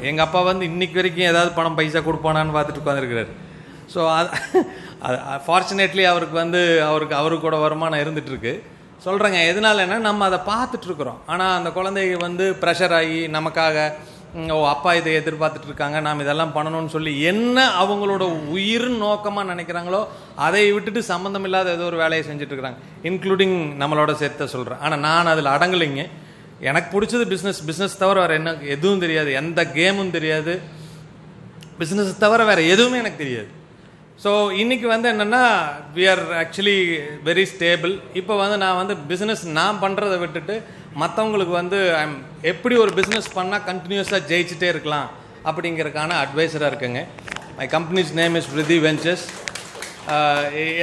எங்கள் அப்பா வந்து இன்னைக்கு வரைக்கும் ஏதாவது பணம் பைசா கொடுப்பானான்னு பார்த்துட்டு உட்காந்துருக்கிறாரு. ஸோ அது ஃபார்ச்சுனேட்லி அவருக்கு வந்து அவருக்கு கூட வருமானம் இருந்துகிட்ருக்கு. சொல்கிறேங்க எதனாலன்னா நம்ம அதை பார்த்துட்ருக்குறோம். ஆனால் அந்த குழந்தைங்க வந்து ப்ரெஷர் ஆகி நமக்காக அப்பா இதை எதிர்பார்த்துட்டு இருக்காங்க, நாம் இதெல்லாம் பண்ணணும்னு சொல்லி என்ன அவங்களோட உயிர் நோக்கமாக நினைக்கிறாங்களோ அதை விட்டுட்டு சம்மந்தம் இல்லாத ஏதோ ஒரு வேலையை செஞ்சுட்ருக்குறாங்க, இன்க்ளூடிங் நம்மளோட சேர்த்த சொல்கிறேன். ஆனால் நான் அதில் அடங்கலைங்க. எனக்கு பிடிச்சது பிஸ்னஸ் தவிர வேறு என்ன எதுவும் தெரியாது, எந்த கேமும் தெரியாது, பிஸ்னஸ் தவிர வேறு எதுவுமே எனக்கு தெரியாது. ஸோ இன்றைக்கி வந்து என்னென்னா we are actually very stable. இப்போ வந்து நான் வந்து பிஸ்னஸ் நான் பண்ணுறதை விட்டுட்டு மற்றவங்களுக்கு வந்து எப்படி ஒரு பிஸ்னஸ் பண்ணால் கண்டினியூஸாக ஜெயிச்சுட்டே இருக்கலாம் அப்படிங்கிறதுக்கான அட்வைஸராக இருக்குங்க. My company's name is Viruthi ventures.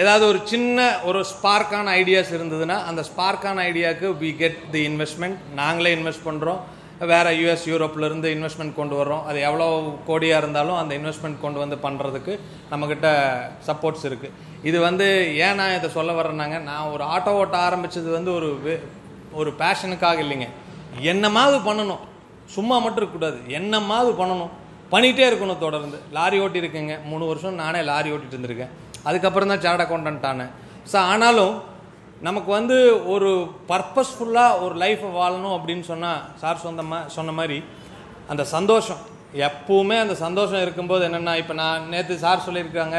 ஏதாவது ஒரு சின்ன ஒரு ஸ்பார்க்கான ஐடியாஸ் இருந்ததுன்னா அந்த ஸ்பார்க்கான ஐடியாவுக்கு வி கெட் தி இன்வெஸ்ட்மெண்ட். நாங்களே இன்வெஸ்ட் பண்ணுறோம், வேறு யூஎஸ் யூரோப்லேருந்து இன்வெஸ்ட்மெண்ட் கொண்டு வர்றோம். அது எவ்வளோ கோடியாக இருந்தாலும் அந்த இன்வெஸ்ட்மெண்ட் கொண்டு வந்து பண்ணுறதுக்கு நம்மக்கிட்ட சப்போர்ட்ஸ் இருக்குது. இது வந்து ஏன் நான் இதை சொல்ல வர்றேன்னாங்க, நான் ஒரு ஆட்டோ ஓட்ட ஆரம்பித்தது வந்து ஒரு பேஷனுக்காக இல்லைங்க. என்னமாவது பண்ணணும், சும்மா மட்டும் இருக்கக்கூடாது, என்னமாவது பண்ணணும், பண்ணிகிட்டே இருக்கணும் தொடர்ந்து. லாரி ஓட்டியிருக்கேங்க 3 வருஷம், நானே லாரி ஓட்டிகிட்டு இருந்திருக்கேன். அதுக்கப்புறம் தான் சார்ட் அக்கௌண்டன்ட் ஆனேன். ஸோ ஆனாலும் நமக்கு வந்து ஒரு பர்பஸ்ஃபுல்லாக ஒரு லைஃப்பை வாழணும் அப்படின்னு சொன்னால் சார் சொன்ன மாதிரி அந்த சந்தோஷம் எப்பவுமே, அந்த சந்தோஷம் இருக்கும்போது என்னென்னா, இப்போ நான் நேற்று சார் சொல்லியிருக்காங்க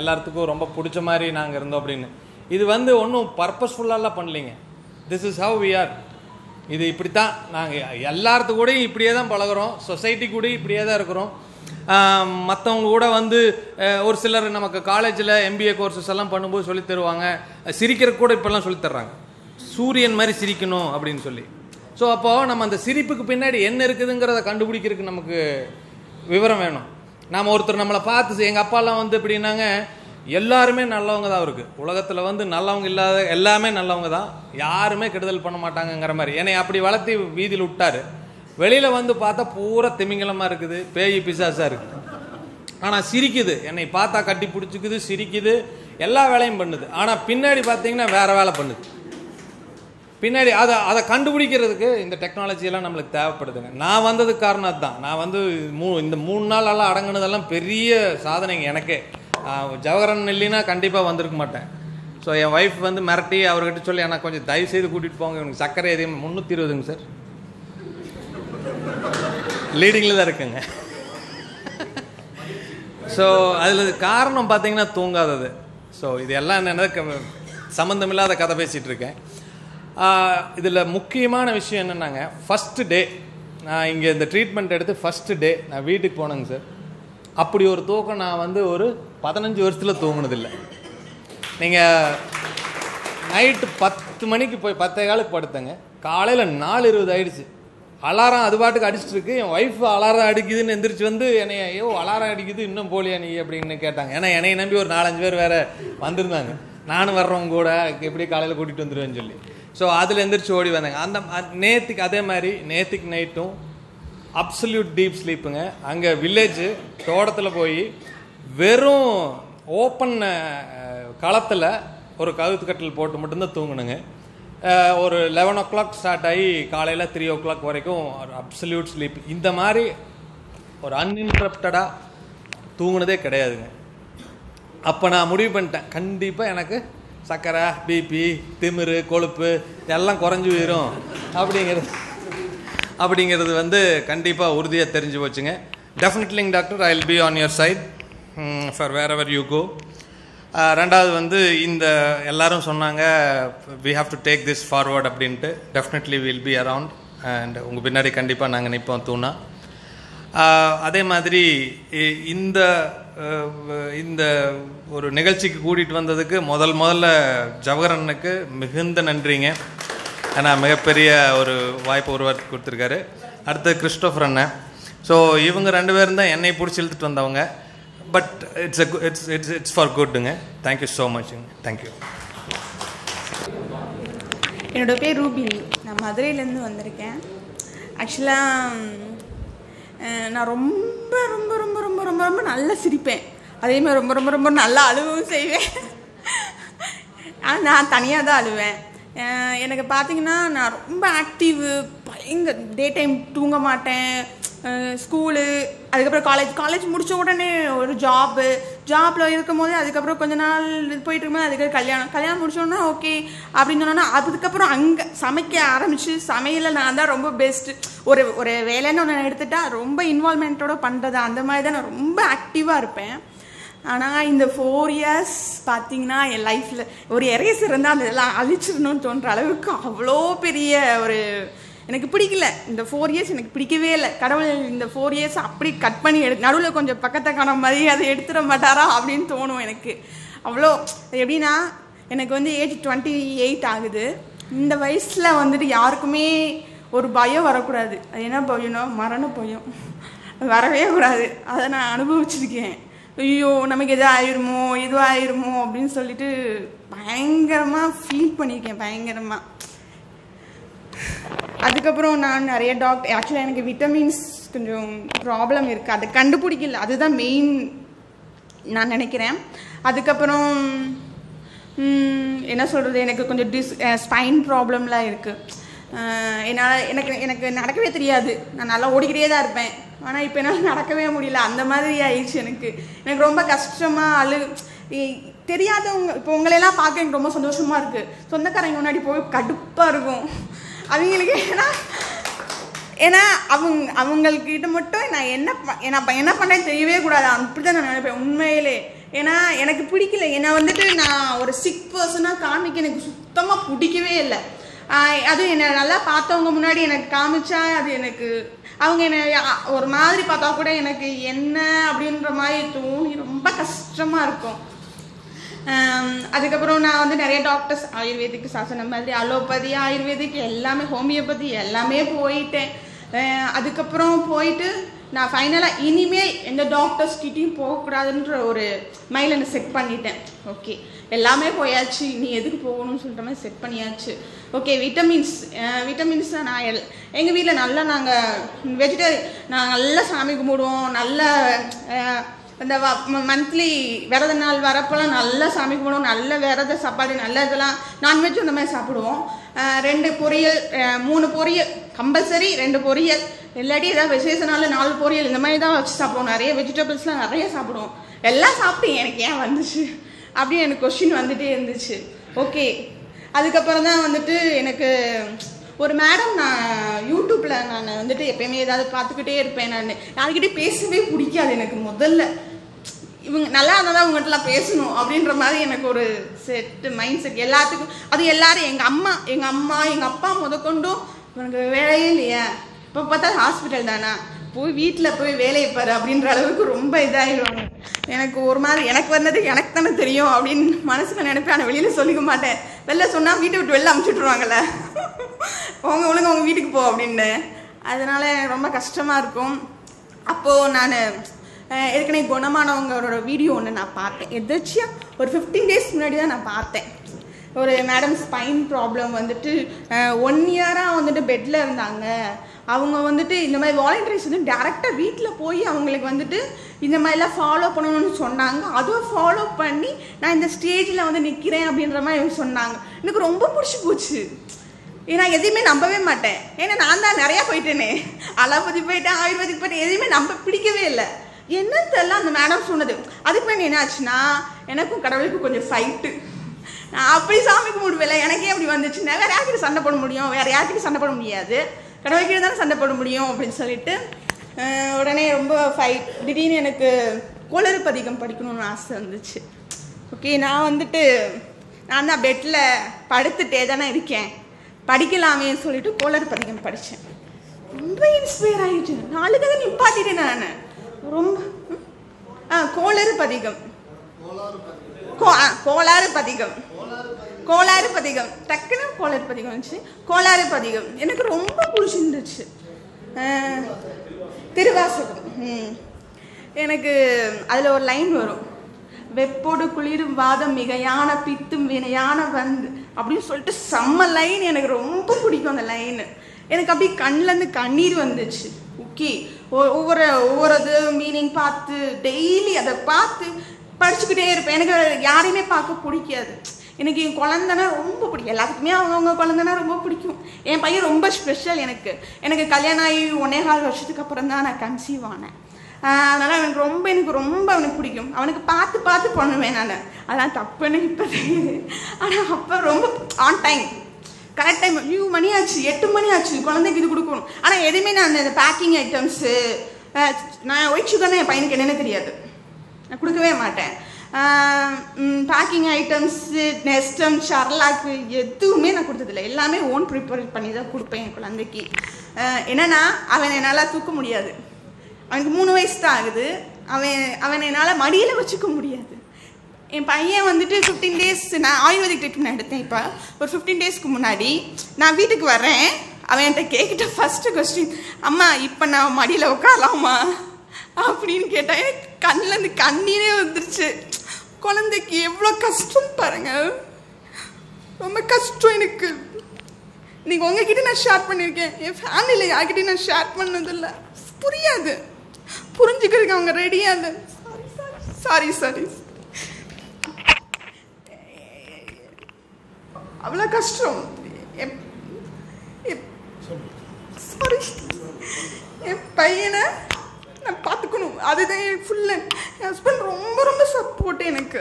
எல்லாத்துக்கும் ரொம்ப பிடிச்ச மாதிரி நாங்கள் இருந்தோம் அப்படின்னு. இது வந்து ஒன்றும் பர்பஸ்ஃபுல்லாலாம் பண்ணலைங்க. This is how we are. இது இப்படித்தான், நாங்கள் எல்லாத்து கூடயும் இப்படியே தான் பழகிறோம், சொசைட்டி கூட இப்படியே தான் இருக்கிறோம். மற்றவங்க கூட வந்து ஒரு சிலர் நமக்கு காலேஜில் எம்பிஏ கோர்சஸ் எல்லாம் பண்ணும்போது சொல்லி தருவாங்க, சிரிக்கிறதுக்கு கூட இப்போல்லாம் சொல்லித்தர்றாங்க, சூரியன் மாதிரி சிரிக்கணும் அப்படின்னு சொல்லி. ஸோ அப்போது நம்ம அந்த சிரிப்புக்கு பின்னாடி என்ன இருக்குதுங்கிறத கண்டுபிடிக்கிறதுக்கு நமக்கு விவரம் வேணும். நாம் ஒருத்தர் நம்மளை பார்த்து, எங்கள் அப்பாலாம் வந்து எப்படின்னாங்க, எல்லாருமே நல்லவங்க தான் இருக்குது, உலகத்தில் வந்து நல்லவங்க இல்லாத எல்லாமே நல்லவங்க தான், யாருமே கெடுதல் பண்ண மாட்டாங்கங்கிற மாதிரி என்னை அப்படி வளர்த்தி வீதியில் விட்டார். வெளியில் வந்து பார்த்தா பூரா திமிங்கலமாக இருக்குது, பேய் பிசாசாக இருக்குது. ஆனால் சிரிக்குது, என்னை பார்த்தா கட்டி பிடிச்சிக்குது, சிரிக்குது, எல்லா வேலையும் பண்ணுது. ஆனால் பின்னாடி பார்த்தீங்கன்னா வேறு வேலை பண்ணுது. பின்னாடி அதை கண்டுபிடிக்கிறதுக்கு இந்த டெக்னாலஜியெல்லாம் நம்மளுக்கு தேவைப்படுதுங்க. நான் வந்ததுக்கு காரணம் அதுதான். நான் வந்து இந்த 3 நாளெல்லாம் அடங்குனதெல்லாம் பெரிய சாதனைங்க எனக்கே. ஜவஹரன் இல்லைன்னா கண்டிப்பாக வந்திருக்க மாட்டேன். ஸோ என் ஒய்ஃப் வந்து மிரட்டி அவர்கிட்ட சொல்லி எனக்கு கொஞ்சம் தயவு செய்து கூட்டிகிட்டு போங்க, இவனுக்கு சர்க்கரை எதையும் 320ங்க சார், லீடிங்கில் தான் இருக்குங்க. ஸோ அதில் காரணம் பார்த்தீங்கன்னா தூங்காதது. ஸோ இது எல்லாம் என்னென்ன சம்மந்தமில்லாத கதை பேசிகிட்டு இருக்கேன். இதில் முக்கியமான விஷயம் என்னென்னாங்க, ஃபஸ்ட்டு டே நான் இங்கே இந்த ட்ரீட்மெண்ட் எடுத்து ஃபஸ்ட்டு டே நான் வீட்டுக்கு போனேங்க சார். அப்படி ஒரு தூக்கம் நான் வந்து ஒரு 15 வருஷத்தில் தூங்கினதில்லை. நீங்கள் நைட்டு 10 மணிக்கு போய் 10:15 படுத்தேங்க, காலையில் 4:20 ஆயிடுச்சு. அலாரம் அது பாட்டுக்கு அடிச்சுட்டு இருக்கு. என் ஒய்ஃப் அலாரம் அடிக்குதுன்னு எந்திரிச்சு வந்து என்னைய, ஐயோ அலாரம் அடிக்குது இன்னும் போலியா நீ அப்படின்னு கேட்டாங்க. ஏன்னா என்னைய நம்பி ஒரு 4-5 பேர் வேறு வந்திருந்தாங்க, நானும் வர்றவங்க கூட எப்படி காலையில் கூட்டிகிட்டு வந்துடுவேன்னு சொல்லி. ஸோ அதில் எந்திரிச்சு ஓடி வந்தாங்க. அந்த நேற்றுக்கு அதே மாதிரி நேற்றுக்கு நைட்டும் அப்சல்யூட் டீப் ஸ்லீப்புங்க. அங்கே வில்லேஜு தோட்டத்தில் போய் வெறும் ஓப்பன் களத்தில் ஒரு கழுத்துக்கட்டில் போட்டு மட்டும்தான் தூங்கணுங்க. ஒரு 11 o'clock ஸ்டார்ட் ஆகி காலையில் 3 o'clock வரைக்கும் ஒரு அப்சல்யூட் ஸ்லீப். இந்த மாதிரி ஒரு அன்இன்டரப்டடாக தூங்குனதே கிடையாதுங்க. அப்போ நான் முடிவு பண்ணிட்டேன், கண்டிப்பாக எனக்கு சர்க்கரை, பிபி, திமிரு, கொழுப்பு எல்லாம் குறைஞ்சி போயிடும் அப்படிங்கிறது வந்து கண்டிப்பாக உறுதியாக தெரிஞ்சு போச்சுங்க. டெஃபினெட்லிங் doctor, I will be on your side for wherever you go. ரெண்டாவது வந்து இந்த எல்லாரும் சொன்னாங்க we have to take this forward அப்படின்ட்டு. Definitely will be around and உங்கள் பின்னாடி கண்டிப்பாக நாங்கள் நிற்போம் தூணா. அதே மாதிரி இந்த ஒரு நிகழ்ச்சிக்கு கூட்டிகிட்டு வந்ததுக்கு முதல்ல ஜவஹரனுக்கு மிகுந்த நன்றிங்க. ஏன்னா மிகப்பெரிய ஒரு வாய்ப்பு உருவாக்கி கொடுத்துருக்காரு. அடுத்து கிறிஸ்டோஃபர் அண்ணன். ஸோ இவங்க 2 பேரும் தான் என்னை பிடிச்சி இழுத்துட்டு வந்தவங்க. பட் இட்ஸ் ஃபார் குட்டுங்க. தேங்க்யூ ஸோ மச்ங்க. தேங்க்யூ. என்னோடய பேர் ரூபினி, நான் மதுரையிலேருந்து வந்திருக்கேன். ஆக்சுவலாக நான் ரொம்ப ரொம்ப ரொம்ப ரொம்ப ரொம்ப ரொம்ப நல்லா சிரிப்பேன், அதேமாதிரி ரொம்ப ரொம்ப ரொம்ப நல்லா அழுவும் செய்வேன். நான் தனியாக தான் அழுவேன். எனக்கு பார்த்தீங்கன்னா நான் ரொம்ப ஆக்டிவ், பயங்கர டே டைம் தூங்க மாட்டேன், ஸ்கூலு, அதுக்கப்புறம் காலேஜ் முடித்த உடனே ஒரு ஜாப்பில் இருக்கும் போது அதுக்கப்புறம் கொஞ்ச நாள் போயிட்டு இருக்கும்போது அதுக்கப்புறம் கல்யாணம் முடிச்சோன்னா ஓகே அப்படின்னு சொன்னோன்னா அதுக்கப்புறம் அங்கே சமைக்க ஆரம்பித்து சமையலில் நான் தான் ரொம்ப பெஸ்ட்டு. ஒரு வேலைன்னு ஒன்று எடுத்துட்டா ரொம்ப இன்வால்மெண்ட்டோட பண்ணுறது, அந்த மாதிரி தான் நான் ரொம்ப ஆக்டிவாக இருப்பேன். ஆனால் இந்த 4 years பார்த்திங்கன்னா என் லைஃப்பில் ஒரு எரேசர் இருந்தால் அந்த இதெல்லாம் அழிச்சிடணும்னு தோன்ற அளவுக்கு அவ்வளோ பெரிய ஒரு எனக்கு பிடிக்கல. இந்த 4 years எனக்கு பிடிக்கவே இல்லை. கடவுள் இந்த 4 years அப்படி கட் பண்ணி நடுவில் கொஞ்சம் பக்கத்தை காண மாதிரி அதை எடுத்துட மாட்டாரா அப்படின்னு தோணும் எனக்கு. அவ்வளோ எப்படின்னா எனக்கு வந்து ஏஜ் 28 ஆகுது. இந்த வயசில் வந்துட்டு யாருக்குமே ஒரு பயம் வரக்கூடாது. அது என்ன பயம்னா மரண பயம் வரவே கூடாது. அதை நான் அனுபவிச்சிருக்கேன். ஐயோ நமக்கு எது ஆயிருமோ அப்படின்னு சொல்லிட்டு பயங்கரமாக ஃபீல் பண்ணியிருக்கேன், பயங்கரமாக. அதுக்கப்புறம் நான் நிறைய ஆக்சுவலாக எனக்கு விட்டமின்ஸ் கொஞ்சம் ப்ராப்ளம் இருக்குது, அதை கண்டுபிடிக்கல. அதுதான் மெயின் நான் நினைக்கிறேன். அதுக்கப்புறம் என்ன சொல்கிறது, எனக்கு கொஞ்சம் ஸ்பைன் ப்ராப்ளம்லாம் இருக்குது. என்னால் எனக்கு நடக்கவே தெரியாது. நான் நல்லா ஓடிக்கிட்டே தான் இருப்பேன். ஆனால் இப்போ என்னால் நடக்கவே முடியல. அந்த மாதிரி ஆயிடுச்சு. எனக்கு ரொம்ப கஷ்டமாக தெரியாதவங்க இப்போ உங்களையெல்லாம் பார்க்க எனக்கு ரொம்ப சந்தோஷமாக இருக்குது. சொந்தக்காரங்க முன்னாடி போய் கடுப்பாக இருக்கும் அவங்களுக்கு. ஏன்னா அவங்கக்கிட்ட மட்டும் நான் என்ன பண்ணேன்னு தெரியவே கூடாது. அப்படி தான் நான் நினைப்பேன் உண்மையிலே. ஏன்னா எனக்கு பிடிக்கல. ஏன்னா வந்துட்டு நான் ஒரு சிக் பர்சனாக காமிக்க எனக்கு சுத்தமாக பிடிக்கவே இல்லை. அதுவும் என்னை நல்லா பார்த்தவங்க முன்னாடி எனக்கு காமிச்சா அது எனக்கு அவங்க என்னை ஒரு மாதிரி பார்த்தா கூட எனக்கு என்ன அப்படின்ற மாதிரி தோணி ரொம்ப கஷ்டமாக இருக்கும். அதுக்கப்புறம் நான் வந்து நிறைய டாக்டர்ஸ் ஆயுர்வேதிக் சாசனம் மாதிரி அலோபதி ஆயுர்வேதிக் எல்லாமே ஹோமியோபதி எல்லாமே போயிட்டேன். அதுக்கப்புறம் போயிட்டு நான் ஃபைனலாக இனிமேல் எந்த டாக்டர்ஸ்கிட்டையும் போகக்கூடாதுன்ற ஒரு மைண்டில் நான் செட் பண்ணிட்டேன். ஓகே எல்லாமே போயாச்சு, நீ எதுக்கு போகணும்னு சொல்கிற மாதிரி செட் பண்ணியாச்சு. ஓகே விட்டமின்ஸ் நான் எங்கள் வீட்டில் நல்லா நாங்கள் நாங்கள் நல்லா சாமி கும்பிடுவோம். நல்லா இந்த மந்த்லி விரத நாள் வரப்போலாம் நல்லா சாமி கும்பிடுவோம். நல்ல விரத சாப்பாடு நல்ல இதெல்லாம் நான்வெஜ் அந்த மாதிரி சாப்பிடுவோம். 2 பொரியல் 3 பொரியல் கம்பல்சரி, 2 பொரியல் இல்லாட்டி ஏதாவது விசேஷ நாள் 4 பொரியல் இந்த மாதிரி தான் வச்சு சாப்பிடுவோம். நிறைய வெஜிடபிள்ஸ்லாம் நிறைய சாப்பிடுவோம். எல்லாம் சாப்பிட்டு எனக்கு ஏன் வந்துச்சு அப்படின்னு எனக்கு கொஸ்டின் வந்துட்டே இருந்துச்சு. ஓகே அதுக்கப்புறம் தான் வந்துட்டு எனக்கு ஒரு மேடம் நான் யூடியூப்பில் நான் வந்துட்டு எப்பயுமே ஏதாவது பார்த்துக்கிட்டே இருப்பேன். நான் யாருக்கிட்டே பேசவே பிடிக்காது எனக்கு. முதல்ல இவங்க நல்லா இருந்தால் தான் இவங்ககிட்டலாம் பேசணும் அப்படின்ற மாதிரி எனக்கு ஒரு மைண்ட் செட் எல்லாத்துக்கும். அது எல்லாரும் எங்கள் அம்மா எங்கள் அப்பா முதற்கொண்டும் எனக்கு வேலையே இல்லையா, இப்போ பார்த்தா ஹாஸ்பிட்டல் தானா, போய் வீட்டில் போய் வேலையை பாரு அப்படின்ற அளவுக்கு ரொம்ப இதாகிடுவாங்க. எனக்கு ஒரு மாதிரி எனக்கு வந்தது எனக்கு தானே தெரியும் அப்படின்னு மனசில் நினைப்பேன். ஆனால் வெளியில் சொல்லிக்க மாட்டேன். வெளில சொன்னால் வீட்டை விட்டு வெளில அமுச்சுட்ருவாங்கல்ல, ஒழுங்கு உங்கள் வீட்டுக்கு போ அப்படின்னு. அதனால் ரொம்ப கஷ்டமாக இருக்கும். அப்போது நான் ஏற்கனவே குணமானவங்களோட வீடியோ ஒன்று நான் பார்த்தேன். எதாச்சியாக ஒரு 15 days முன்னாடி தான் நான் பார்த்தேன். ஒரு மேடம் ஸ்பைன் ப்ராப்ளம் வந்துட்டு 1 year-ஆக வந்துட்டு பெட்டில் இருந்தாங்க. அவங்க வந்துட்டு இந்த மாதிரி வாலண்டியர்ஸ் வந்து டேரெக்டாக வீட்டில் போய் அவங்களுக்கு வந்துட்டு இந்த மாதிரிலாம் ஃபாலோ பண்ணணும்னு சொன்னாங்க. அதுவும் ஃபாலோ பண்ணி நான் இந்த ஸ்டேஜில் வந்து நிற்கிறேன் அப்படின்ற மாதிரி சொன்னாங்க. எனக்கு ரொம்ப பிடிச்சி போச்சு. ஏன்னா எதையுமே நம்பவே மாட்டேன். ஏன்னா நான் தான் நிறையா போயிட்டேனே, அலோபதி போயிட்டேன், ஆயுர்வேதிக் போயிட்டேன், எதையுமே பிடிக்கவே இல்லை. என்னத்தெல்லாம் அந்த மேடம் சொன்னது. அதுக்கு மேலே என்ன ஆச்சுன்னா எனக்கும் கடவுளுக்கும் கொஞ்சம் ஃபைட்டு. நான் அப்படி சாமி கும்பிடுவேல, எனக்கே அப்படி வந்துச்சுன்னா வேறு யார்கிட்ட சண்டை போட முடியும், வேறு யார்கிட்ட சண்டை போட முடியாது, கடவுள்கிட்ட தானே சண்டை போட முடியும் அப்படின்னு சொல்லிட்டு உடனே ரொம்ப ஃபைட். திடீர்னு எனக்கு கோளறு பதிகம் படிக்கணும்னு ஆசை இருந்துச்சு. ஓகே நான் தான் பெட்டில் படுத்துட்டே தானே இருக்கேன், படிக்கலாமேன்னு சொல்லிட்டு கோளறு பதிகம் படித்தேன். ரொம்ப இன்ஸ்பயர் ஆகிடுச்சு. 4 கதை நிப்பாட்டிட்டேன் நான். ரொம்ப கோளறு பதிகம் டக்குன்னு கோளறு பதிகம் வந்துச்சு. கோளாறு பதிகம் எனக்கு ரொம்ப பிடிச்சிருந்துச்சு. திருவாசகம் எனக்கு அதில் ஒரு லைன் வரும், வெப்போடு குளிரும் வாதம் மிகையான பித்தும் வினையான வந்து அப்படின்னு சொல்லிட்டு செம்ம லைன். எனக்கு ரொம்ப பிடிக்கும் அந்த லைனு. எனக்கு அப்படி கண்ணிலேருந்து கண்ணீர் வந்துச்சு. ஓகே ஒவ்வொரு மீனிங் பார்த்து டெய்லி அதை பார்த்து படிச்சுக்கிட்டே இருப்பேன். எனக்கு யாரையுமே பார்க்க பிடிக்காது. எனக்கு என் குழந்தைனா ரொம்ப பிடிக்கும். எல்லாத்துக்குமே அவங்கவுங்க குழந்தைனா ரொம்ப பிடிக்கும். என் பையன் ரொம்ப ஸ்பெஷல். எனக்கு கல்யாணம் ஆகி 1.25 வருஷத்துக்கு அப்புறம் தான் நான் கன்சீவ் ஆனேன். அதனால் எனக்கு ரொம்ப அவனுக்கு பிடிக்கும். அவனுக்கு பார்த்து பண்ணுவேன் நான். அதெல்லாம் தப்புன்னு இப்போ தெரியுது. ஆனால் அப்போ ரொம்ப ஆன் டைம், கரெக்ட் டைம். மணி ஆச்சு, 8 மணி ஆச்சு, குழந்தைக்கு இது கொடுக்கணும். ஆனால் எதுவுமே நான் அந்த பேக்கிங் ஐட்டம்ஸு, நான் ஒயிட் சுகர்னா என் பையனுக்கு என்னென்ன தெரியாது, நான் கொடுக்கவே மாட்டேன். பேக்கிங் ஐட்டம்ஸு, நெஸ்டம், ஷர்லாக்கு எதுவுமே நான் கொடுத்ததில்லை. எல்லாமே ஓன் ப்ரிப்பேர் பண்ணி தான் கொடுப்பேன் என் குழந்தைக்கு. என்னென்னா அவன் என்னால் தூக்க முடியாது. அவனுக்கு 3 வயசு தான் ஆகுது. அவனை என்னால் மடியில் வச்சுக்க முடியாது. என் பையன் வந்துட்டு 15 டேஸ், நான் ஆயுர்வேதிக் ட்ரீட்மெண்ட் எடுத்தேன். இப்போ ஒரு 15 டேஸ்க்கு முன்னாடி நான் வீட்டுக்கு வரேன். அவன் என்கிட்ட கேட்கிட்ட ஃபஸ்ட்டு கொஸ்டின், அம்மா இப்போ நான் மடியில் உட்காரலாமா அப்படின்னு கேட்டான். எனக்கு கண்ணிலேருந்து கண்ணீரே வந்துருச்சு. குழந்தைக்கு எவ்வளோ கஷ்டம் பாருங்க, ரொம்ப கஷ்டம். எனக்கு இன்னைக்கு உங்ககிட்ட நான் ஷேர் பண்ணியிருக்கேன். என் ஃபேமிலியில் யார்கிட்டையும் நான் ஷேர் பண்ணதில்லை. புரியாது, புரிஞ்சுக்கிறதுக்கு அவங்க ரெடியாக இல்லை. சாரி அவ்வளோ கஷ்டம். சாரி, என் பையனை நான் பார்த்துக்கணும், அதுதான் ஃபுல்லு. என் ஹஸ்பண்ட் ரொம்ப சப்போர்ட்டு, எனக்கு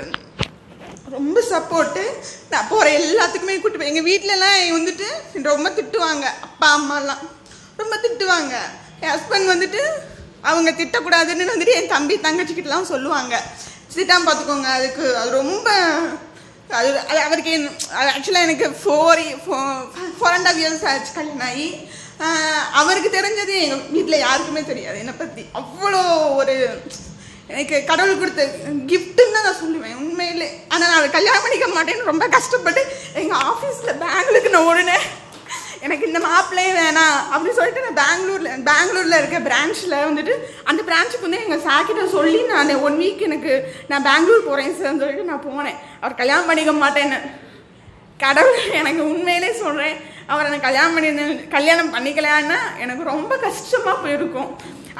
ரொம்ப சப்போர்ட்டு. நான் போகிற எல்லாத்துக்குமே கூப்பிட்டு போய் எங்கள் வீட்டிலலாம் வந்துட்டு ரொம்ப திட்டுவாங்க. அப்பா அம்மாலாம் ரொம்ப திட்டுவாங்க. என் ஹஸ்பண்ட் வந்துட்டு அவங்க திட்டக்கூடாதுன்னு வந்துட்டு என் தம்பி தங்கச்சிக்கிட்டலாம் சொல்லுவாங்க, திட்டாமல் பார்த்துக்கோங்க. அது ரொம்ப அவருக்கு ஆக்சுவலாக எனக்கு 4.5 இயர்ஸ் ஆச்சு கல்யாணம் ஆகி. அவருக்கு தெரிஞ்சது எங்கள் வீட்டில் யாருக்குமே தெரியாது என்னை பற்றி. அவ்வளோ ஒரு எனக்கு கடவுள் கொடுத்த கிஃப்ட்டுன்னு தான் நான் சொல்லுவேன் உண்மையிலே. ஆனால் நான் அவரை கல்யாணம் பண்ணிக்க மாட்டேன்னு ரொம்ப கஷ்டப்பட்டு எங்கள் ஆஃபீஸில் பெங்களூருக்கு நான் ஓடினேன். எனக்கு இந்த மாப்பிள்ளையே வேணாம் அப்படின்னு சொல்லிட்டு நான் பெங்களூரில் இருக்க பிரான்ச்சில் வந்துட்டு அந்த பிரான்ச்சுக்கு வந்து எங்கள் சார்கிட்ட சொல்லி நான் 1 வீக் நான் பெங்களூர் போகிறேன் சார்ன்னு சொல்லிட்டு நான் போனேன். அவர் கல்யாணம் பண்ணிக்க மாட்டேன்னு. கடவுள் எனக்கு உண்மையிலே சொல்கிறேன், அவரை நான் கல்யாணம் பண்ணிக்கலான்னா எனக்கு ரொம்ப கஷ்டமாக போயிருக்கும்.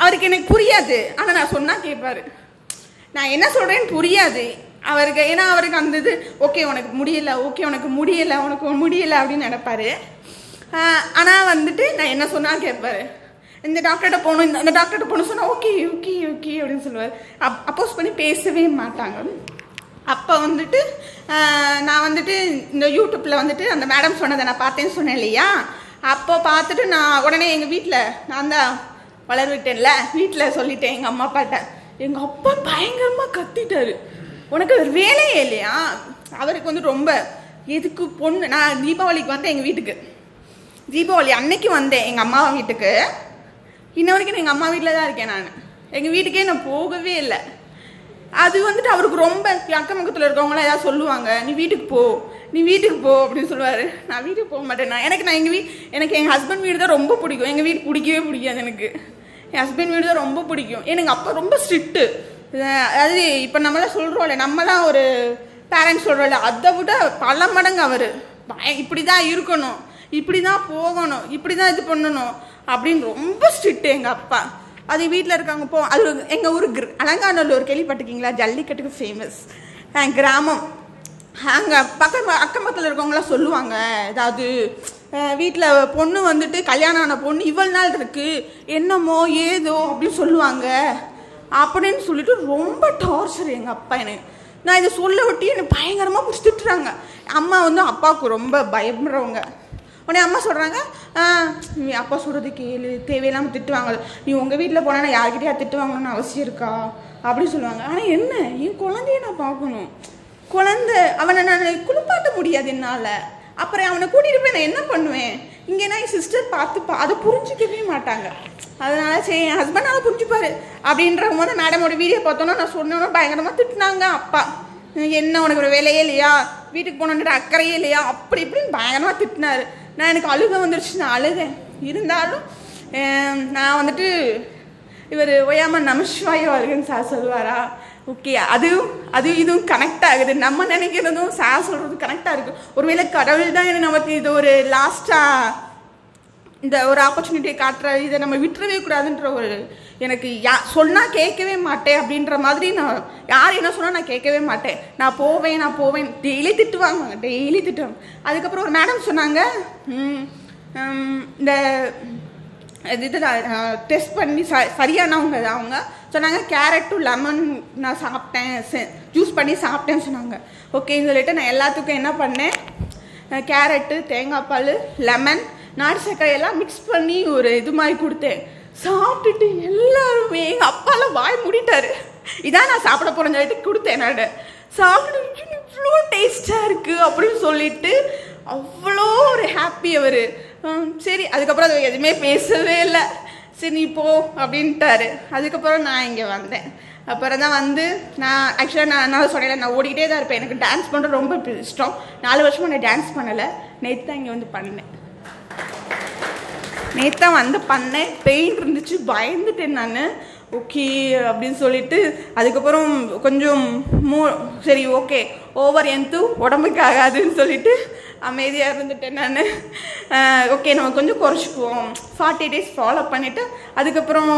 அவருக்கு எனக்கு புரியாது, ஆனால் நான் சொன்னால் கேட்பார். நான் என்ன சொல்கிறேன்னு புரியாது அவருக்கு. ஏன்னா அவருக்கு அந்த இது ஓகே உனக்கு முடியலை அப்படின்னு நினைப்பாரு. ஆனால் வந்துட்டு நான் என்ன சொன்னால் கேட்பாரு. இந்த டாக்டர்கிட்ட போகணும், இந்த டாக்டர்கிட்ட போகணும் சொன்னால் ஓகே அப்படின்னு சொல்லுவார். அப்போஸ் பண்ணி பேசவே மாட்டாங்க. அப்போ வந்துட்டு நான் வந்துட்டு இந்த யூடியூப்பில் வந்துட்டு அந்த மேடம் சொன்னதை நான் பார்த்தேன்னு சொன்னேன் இல்லையா, அப்போ பார்த்துட்டு நான் உடனே எங்கள் வீட்டில் நான் தான் வளர்விட்டேன்ல, வீட்டில் சொல்லிட்டேன் எங்கள் அம்மா அப்பாட்ட. எங்கள் அப்பா பயங்கரமாக கத்திட்டாரு, உனக்கு ஒரு வேலையே இல்லையா. அவருக்கு வந்து ரொம்ப எதுக்கு பொண்ணு. நான் தீபாவளிக்கு வந்தேன் எங்கள் வீட்டுக்கு, தீபாவளி அன்னைக்கு வந்தேன் எங்கள் அம்மா வீட்டுக்கு. இன்ன வரைக்கும் எங்கள் அம்மா வீட்டில் தான் இருக்கேன். நான் எங்கள் வீட்டுக்கே நான் போகவே இல்லை. அது வந்துட்டு அவருக்கு ரொம்ப, அக்கம் பக்கத்தில் இருக்கவங்களாம் ஏதாவது சொல்லுவாங்க, நீ வீட்டுக்கு போ அப்படின்னு சொல்லுவார். நான் வீட்டுக்கு போக மாட்டேன். எனக்கு எங்கள் ஹஸ்பண்ட் வீடு தான் ரொம்ப பிடிக்கும். எங்கள் வீடு பிடிக்கவே பிடிக்காது எனக்கு. என் ஹஸ்பண்ட் வீடு தான் ரொம்ப பிடிக்கும். எனக்கு அப்போ ரொம்ப ஸ்ட்ரிக்ட்டு. அதாவது இப்போ நம்மளாம் சொல்கிறோம்ல, நம்மளாம் ஒரு பேரண்ட்ஸ் சொல்கிறோம்ல, அதை விட பல மடங்கு அவர் இப்படி தான் இருக்கணும், இப்படி தான் போகணும், இப்படி தான் இது பண்ணணும் அப்படின்னு ரொம்ப ஸ்ட்ரிக்ட்டு எங்கள் அப்பா. அது வீட்டில் இருக்காங்க அது எங்கள் ஊர் அலங்காநல்லூர் கேள்விப்பட்டிருக்கீங்களா, ஜல்லிக்கட்டுக்கு ஃபேமஸ் கிராமம். அங்கே அக்கம் பக்கத்தில் இருக்கவங்களாம் சொல்லுவாங்க, ஏதாவது வீட்டில் பொண்ணு வந்துட்டு கல்யாணம் ஆன பொண்ணு இவ்வளோ நாள் இருக்குது என்னமோ ஏதோ அப்படின்னு சொல்லுவாங்க அப்படின்னு சொல்லிட்டு ரொம்ப டார்ச்சர் எங்கள் அப்பா எனக்கு. நான் இதை சொல்ல விட்டு எனக்கு பயங்கரமாக பிடிச்சி திட்டுறாங்க. அம்மா வந்து அப்பாவுக்கு ரொம்ப பயப்படுறவங்க. உடனே அம்மா சொல்கிறாங்க, நீ அப்பா சொல்கிறது கேளு, தேவையில்லாமல் திட்டுவாங்க, நீ உங்கள் வீட்டில் போனால் யார்கிட்டயா திட்டு வாங்கணும்னு அவசியம் இருக்கா அப்படின்னு சொல்லுவாங்க. ஆனால் என்ன, என் குழந்தைய நான் பார்க்கணும். அவனை நான் குளிப்பாட்ட முடியாது என்னால். அப்புறம் அவனை கூட்டிகிட்டு போய் நான் என்ன பண்ணுவேன்? இங்கேனா என் சிஸ்டர் பார்த்துப்பா, அதை புரிஞ்சிக்கவே மாட்டாங்க. அதனால சரி என் ஹஸ்பண்டால் புரிஞ்சுப்பாரு அப்படின்றவங்க போது மேடமோட வீடியோ பார்த்தோன்னா நான் சொன்னோன்னா பயங்கரமாக திட்டினாங்க. அப்பா என்ன உனக்கு ஒரு வேலையே இல்லையா, வீட்டுக்கு போனோன்ற அக்கறையே இல்லையா, அப்படி இப்படின்னு பயங்கரமாக திட்டினாரு. நான் எனக்கு அழுக வந்துருச்சு, நான் அழுதேன். இருந்தாலும் நான் வந்துட்டு இவர் ஒய்யாம நமசிவாய வருகன்னு சார் சொல்லுவாரா, ஓகே இதுவும் கனெக்ட் ஆகுது. நம்ம நினைக்கிறதும் சார் சொல்கிறது கனெக்டாக இருக்குது. ஒருவேளை கடவுள் தான் நமக்கு இது ஒரு லாஸ்ட்டாக இந்த ஒரு ஆப்பர்ச்சுனிட்டியை காட்டுற இதை நம்ம விட்டுறவே கூடாதுன்ற ஒரு எனக்கு சொன்னால் கேட்கவே மாட்டேன் அப்படின்ற மாதிரி நான் யார் என்ன சொன்னால் நான் கேட்கவே மாட்டேன். நான் போவேன் டெய்லி திட்டுவாங்க, டெய்லி திட்டுவாங்க. அதுக்கப்புறம் ஒரு மேடம் சொன்னாங்க, இந்த இது டெஸ்ட் பண்ணி சரியானவங்க அவங்க சொன்னாங்க, கேரட்டும் லெமன் நான் சாப்பிட்டேன், ஜூஸ் பண்ணி சாப்பிட்டேன்னு சொன்னாங்க. ஓகேன்னு சொல்லிட்டு நான் எல்லாத்துக்கும் என்ன பண்ணேன், கேரட்டு, தேங்காய் பால், லெமன், நாட்டு சர்க்கரை எல்லாம் மிக்ஸ் பண்ணி ஒரு இது மாதிரி கொடுத்தேன். சாப்பிட்டுட்டு எல்லாருமே எங்கள் அப்பாலாம் வாய் மூடிட்டாரு. இதான் நான் சாப்பிட போகிறேன்னு சொல்லிட்டு கொடுத்தேன். நான் சாப்பிட்டு இவ்வளோ டேஸ்டாக இருக்குது அப்படின்னு சொல்லிட்டு அவ்வளோ ஒரு ஹாப்பி அவர். சரி, அதுக்கப்புறம் அது எதுவுமே பேசவே இல்லை. சரி நீ போ அப்படின்ட்டாரு. அதுக்கப்புறம் நான் இங்கே வந்தேன். அப்புறம் தான் வந்து நான் ஆக்சுவலாக நான் சொன்னேன், நான் ஓடிக்கிட்டே தான் இருப்பேன். எனக்கு டான்ஸ் பண்ணுறது ரொம்ப இஷ்டம். 4 வருஷமாக நான் டான்ஸ் பண்ணலை. நேற்று தான் இங்கே வந்து பண்ணேன். நேற்று தான் வந்து பண்ணேன். பெயின் இருந்துச்சு, பயந்துட்டேன் நான். ஓகே அப்படின்னு சொல்லிட்டு அதுக்கப்புறம் கொஞ்சம் சரி ஓகே ஓவர் என்த்து உடம்புக்கு ஆகாதுன்னு சொல்லிட்டு அமைதியாக இருந்துட்டேன் நான். ஓகே நம்ம கொஞ்சம் குறைச்சிக்குவோம், 40 days ஃபாலோ பண்ணிவிட்டு அதுக்கப்புறம்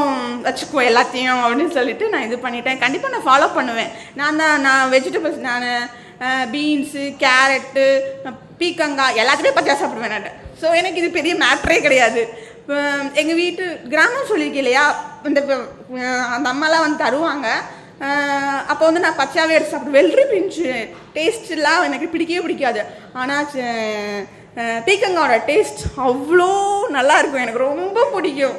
வச்சுக்குவோம் எல்லாத்தையும் அப்படின்னு சொல்லிட்டு நான் இது பண்ணிட்டேன். கண்டிப்பாக நான் ஃபாலோ பண்ணுவேன். நான் வெஜிடபிள்ஸ், நான் பீன்ஸு, கேரட்டு, பீக்கங்காய் எல்லாத்துலேயும் பச்சையாக சாப்பிடுவேன் நான். ஸோ எனக்கு இது பெரிய மேட்ரே கிடையாது. எங்கள் வீட்டு கிராமம் சொல்லியிருக்கேன் இல்லையா, அந்த அம்மாலாம் வந்து தருவாங்க. அப்போ வந்து நான் பச்சையாகவே எடுத்து சாப்பிடுவேன். வெள்ளரி பிஞ்சு டேஸ்ட்லாம் எனக்கு பிடிக்கவே பிடிக்காது. ஆனால் பீக்கங்காயோட டேஸ்ட் அவ்வளோ நல்லாயிருக்கும், எனக்கு ரொம்ப பிடிக்கும்.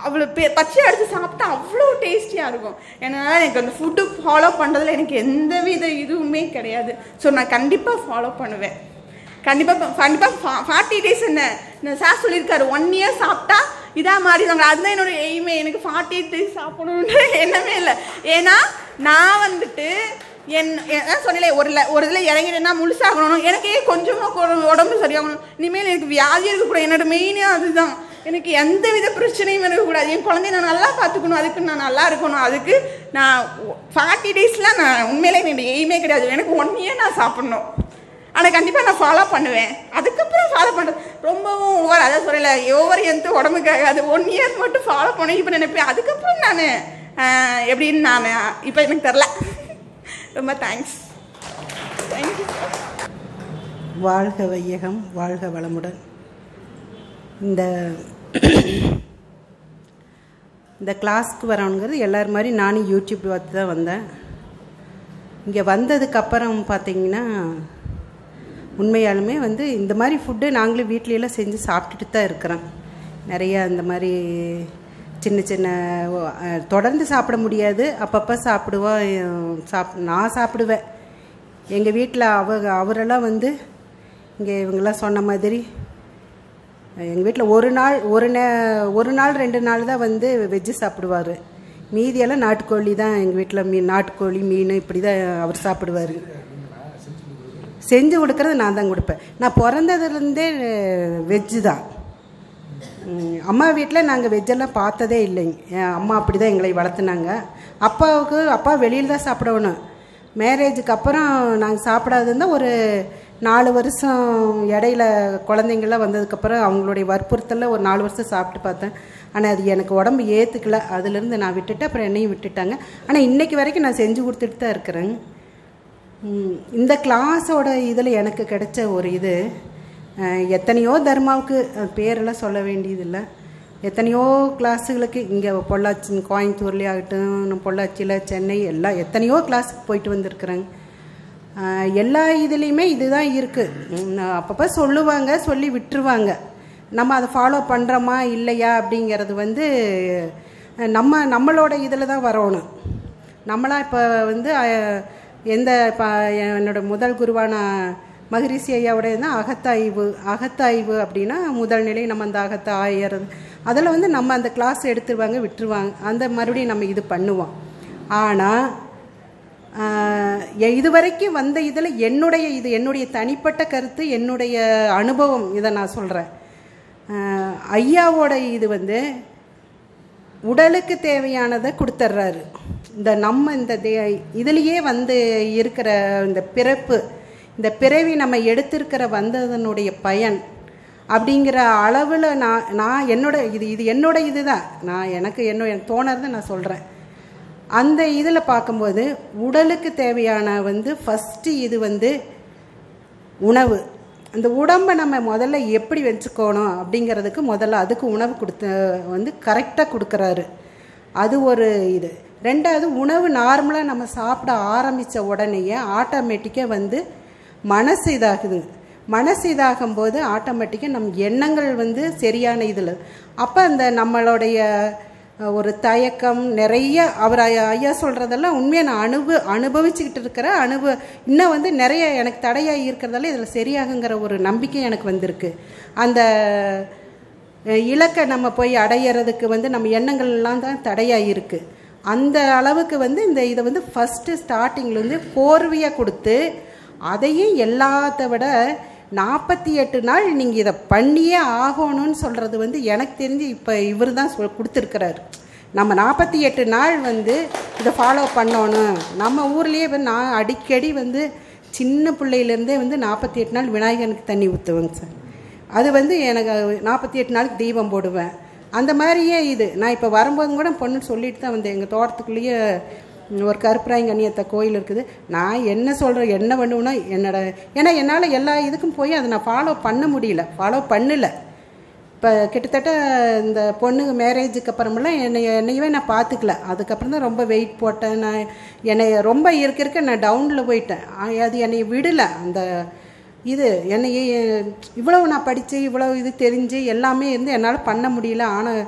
அவ்வளோ பச்சையாக எடுத்து சாப்பிட்டா அவ்வளோ டேஸ்டியாக இருக்கும். ஏன்னா எனக்கு அந்த ஃபுட்டு ஃபாலோ பண்ணுறதுல எனக்கு எந்த வித இதுவுமே கிடையாது. ஸோ நான் கண்டிப்பாக ஃபாலோ பண்ணுவேன். கண்டிப்பாக 40 days என்ன சார் சொல்லியிருக்காரு, 1 year சாப்பிட்டா இதா மாதிரி தாங்க. அதுதான் என்னோட எய்மே. எனக்கு 40 days சாப்பிடணுன்ற எண்ணமே இல்லை. ஏன்னா நான் வந்துட்டு சொன்னல ஒரு இதில் இறங்கிட்டேன்னா முழுசாகணும். எனக்கே கொஞ்சமாக உடம்பு சரியாகணும். இனிமேல் எனக்கு வியாதி இருக்கக்கூடாது. என்னோட மெயினே அதுதான். எனக்கு எந்த வித பிரச்சனையும் இருக்கக்கூடாது. என் குழந்தைய நான் நல்லா பார்த்துக்கணும், அதுக்கு நான் நல்லா இருக்கணும். அதுக்கு நான் 40 daysலாம் நான் உண்மையிலே என்னோட எய்மே கிடையாது. எனக்கு 1 year நான் சாப்பிட்ணும். ஆனால் கண்டிப்பாக நான் ஃபாலோ பண்ணுவேன். அதுக்கப்புறம் ஃபாலோ பண்ணுறது ரொம்பவும் ஓவர், அதான் சொல்லலை, ஓவர் எந்த உடம்புக்காக அது 1 year மட்டும் ஃபாலோ பண்ணி இப்போ நினைப்பேன். அதுக்கப்புறம் நான் எப்படின்னு நான் இப்போ எனக்கு தெரில. ரொம்ப தேங்க்ஸ். தேங்க்யூ. வாழ்க வையகம், வாழ்க வளமுடன். இந்த கிளாஸ்க்கு வரணுங்கிறது எல்லோரும் மாதிரி நானும் யூடியூப் பார்த்து தான் வந்தேன். இங்கே வந்ததுக்கப்புறம் பார்த்திங்கன்னா உண்மையாலுமே வந்து இந்த மாதிரி ஃபுட்டு நாங்களும் வீட்லையெல்லாம் செஞ்சு சாப்பிட்டுட்டு தான் இருக்கிறோம். நிறையா இந்த மாதிரி சின்ன தொடர்ந்து சாப்பிட முடியாது, அப்பப்போ சாப்பிடுவோம். நான் சாப்பிடுவேன். எங்கள் வீட்டில் அவரெல்லாம் வந்து இங்கே இவங்கெல்லாம் சொன்ன மாதிரி எங்கள் வீட்டில் ஒரு நாள் 2 நாள் தான் வந்து வெஜ்ஜு சாப்பிடுவார். மீதியெல்லாம் நாட்டுக்கோழி தான். எங்கள் வீட்டில் நாட்டுக்கோழி, மீன் இப்படி தான் அவர் சாப்பிடுவார். செஞ்சு கொடுக்கறது நான் தான் கொடுப்பேன். நான் பிறந்ததுலேருந்தே வெஜ்ஜு தான். அம்மா வீட்டில் நாங்கள் வெஜ்ஜெல்லாம் பார்த்ததே இல்லைங்க. என் அம்மா அப்படி தான் எங்களை வளர்த்துனாங்க. அப்பா வெளியில் தான் சாப்பிடணும். மேரேஜுக்கு அப்புறம் நாங்கள் சாப்பிடாதுன்னா ஒரு 4 வருஷம் இடையில குழந்தைங்கள்லாம் வந்ததுக்கப்புறம் அவங்களுடைய வற்புறுத்தலில் ஒரு 4 வருஷம் சாப்பிட்டு பார்த்தேன். ஆனால் அது எனக்கு உடம்பு ஏற்றுக்கல. அதுலேருந்து நான் விட்டுட்டு அப்புறம் என்னையும் விட்டுட்டாங்க. ஆனால் இன்றைக்கி வரைக்கும் நான் செஞ்சு கொடுத்துட்டு தான் இருக்கிறேன். இந்த கிளாஸோட இதில் எனக்கு கிடைச்ச ஒரு இது, எத்தனையோ தர்மாவுக்கு பேரெல்லாம் சொல்ல வேண்டியதில்லை, எத்தனையோ கிளாஸுகளுக்கு இங்கே பொள்ளாச்சி, கோயம்புத்தூர்லேயே ஆகட்டும், பொள்ளாச்சியில், சென்னை எல்லாம் எத்தனையோ கிளாஸுக்கு போயிட்டு வந்திருக்குறேங்க. எல்லா இதுலேயுமே இதுதான் இருக்குது. அப்பப்போ சொல்லுவாங்க, சொல்லி விட்டுருவாங்க. நம்ம அதை ஃபாலோ பண்ணுறோமா இல்லையா அப்படிங்கிறது வந்து நம்மளோட இதில் தான் வரணும். நம்மளாம் இப்போ வந்து இப்போ என்னோடய முதல் குருவான மகரிஷி ஐயாவுடைய தான் அகத்தாய்வு அப்படின்னா முதல் நிலை. நம்ம அந்த அகத்தாயிறது அதில் வந்து நம்ம அந்த கிளாஸ் எடுத்துருவாங்க, விட்டுருவாங்க. அந்த மறுபடியும் நம்ம இது பண்ணுவோம். ஆனால் இது வரைக்கும் வந்த இதில் என்னுடைய தனிப்பட்ட கருத்து, என்னுடைய அனுபவம், இதை நான் சொல்கிறேன். ஐயாவோட இது வந்து உடலுக்கு தேவையானதை கொடுத்துட்றாரு. இந்த இதுலேயே வந்து இருக்கிற இந்த பிறவி நம்ம எடுத்திருக்கிற வந்ததனுடைய பயன் அப்படிங்கிற அளவில் நான் என்னோட இது என்னோட இதுதான், எனக்கு தோணுறதை நான் சொல்கிறேன். அந்த இதில் பார்க்கும்போது உடலுக்கு தேவையான ஃபஸ்ட்டு இது உணவு. அந்த உடம்பை நம்ம முதல்ல எப்படி வச்சுக்கணும் அப்படிங்கிறதுக்கு முதல்ல அதுக்கு உணவு கரெக்டாக கொடுக்குறாரு. அது ஒரு இது. ரெண்டாவது, உணவு நார்மலாக நம்ம சாப்பிட ஆரம்பித்த உடனேயே ஆட்டோமேட்டிக்காக மனசு இதாகுது. மனசு இதாகும்போது ஆட்டோமேட்டிக்காக நம்ம எண்ணங்கள் சரியான இதில். அப்போ அந்த நம்மளுடைய ஒரு தயக்கம் நிறைய அவர் ஐயா சொல்கிறதெல்லாம் உண்மையாக நான் அனுபவிச்சுக்கிட்டு இருக்கிறேன். இன்னும் நிறைய எனக்கு தடையாக இருக்கிறதால இதில் சரியாகுங்கிற ஒரு நம்பிக்கை எனக்கு வந்திருக்கு. அந்த இலக்கை நம்ம போய் அடையிறதுக்கு நம்ம எண்ணங்கள்லாம் தான் தடையாக இருக்குது. அந்த அளவுக்கு இந்த இதை ஃபஸ்ட்டு ஸ்டார்டிங்கில் கோர்வையாக கொடுத்து, அதையும் எல்லாத்த விட 48 நாள் நீங்கள் இதை பண்ணியே ஆகணும்னு சொல்கிறது எனக்கு தெரிஞ்சு இப்போ இவர் தான் கொடுத்துருக்கிறாரு. நம்ம 48 நாள் இதை ஃபாலோ பண்ணணும். நம்ம ஊர்லேயே நான் அடிக்கடி சின்ன பிள்ளையிலேருந்தே 48 நாள் விநாயகனுக்கு தண்ணி ஊற்றுவேங்க சார். அது எனக்கு 48 நாளுக்கு தீபம் போடுவேன். அந்த மாதிரியே இது நான் இப்போ வரும்போது கூட பொண்ணு சொல்லிட்டு தான் வந்தேன். எங்கள் தோட்டத்துக்குள்ளேயே ஒரு கருப்பராயங்கண்ணியத்த கோயில் இருக்குது. நான் என்ன சொல்கிறேன், என்ன பண்ணுவேன்னா ஏன்னா என்னால் எல்லா இதுக்கும் போய் அதை நான் ஃபாலோ பண்ணலை. இப்போ கிட்டத்தட்ட இந்த பொண்ணுங்க மேரேஜுக்கு அப்புறமெல்லாம் என்னையவே நான் பார்த்துக்கல. அதுக்கப்புறம் தான் ரொம்ப வெயிட் போட்டேன். என்னை ரொம்ப இருக்க நான் டவுனில் போயிட்டேன். அது என்னை விடலை. அந்த இது என்னையே இவ்வளவு நான் படித்து இவ்வளவு இது தெரிஞ்சு எல்லாமே என்னால் பண்ண முடியல. ஆனால்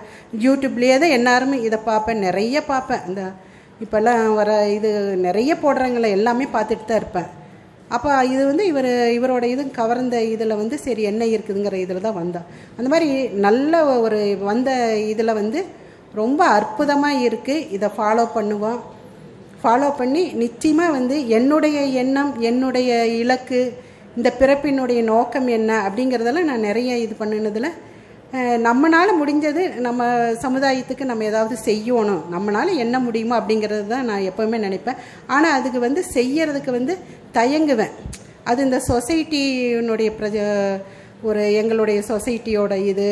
யூடியூப்லேயே தான் எல்லாருமே இதை பார்ப்பேன், நிறைய பார்ப்பேன். இந்த இப்போல்லாம் வர இது நிறைய போடுறாங்களே, எல்லாமே பார்த்துட்டு தான் இருப்பேன். அப்போ இது இவரோட இது கவர்ந்த இதில் சரி என்ன இருக்குதுங்கிற இதில் தான் வந்தான். அந்த மாதிரி நல்ல ஒரு வந்த இதில் ரொம்ப அற்புதமாக இருக்குது. இதை ஃபாலோ பண்ணி நிச்சயமாக என்னுடைய எண்ணம், என்னுடைய இலக்கு, இந்த பிறப்பினுடைய நோக்கம் என்ன அப்படிங்கிறதெல்லாம் நான் நிறைய இது பண்ணினதில் நம்மளால் முடிஞ்சது நம்ம சமுதாயத்துக்கு நம்ம ஏதாவது செய்யணும், நம்மளால் என்ன முடியுமோ அப்படிங்கிறது தான் நான் எப்போவுமே நினைப்பேன். ஆனால் அதுக்கு செய்யறதுக்கு தயங்குவேன். அது இந்த சொசைட்டினுடைய ஒரு எங்களுடைய சொசைட்டியோட இது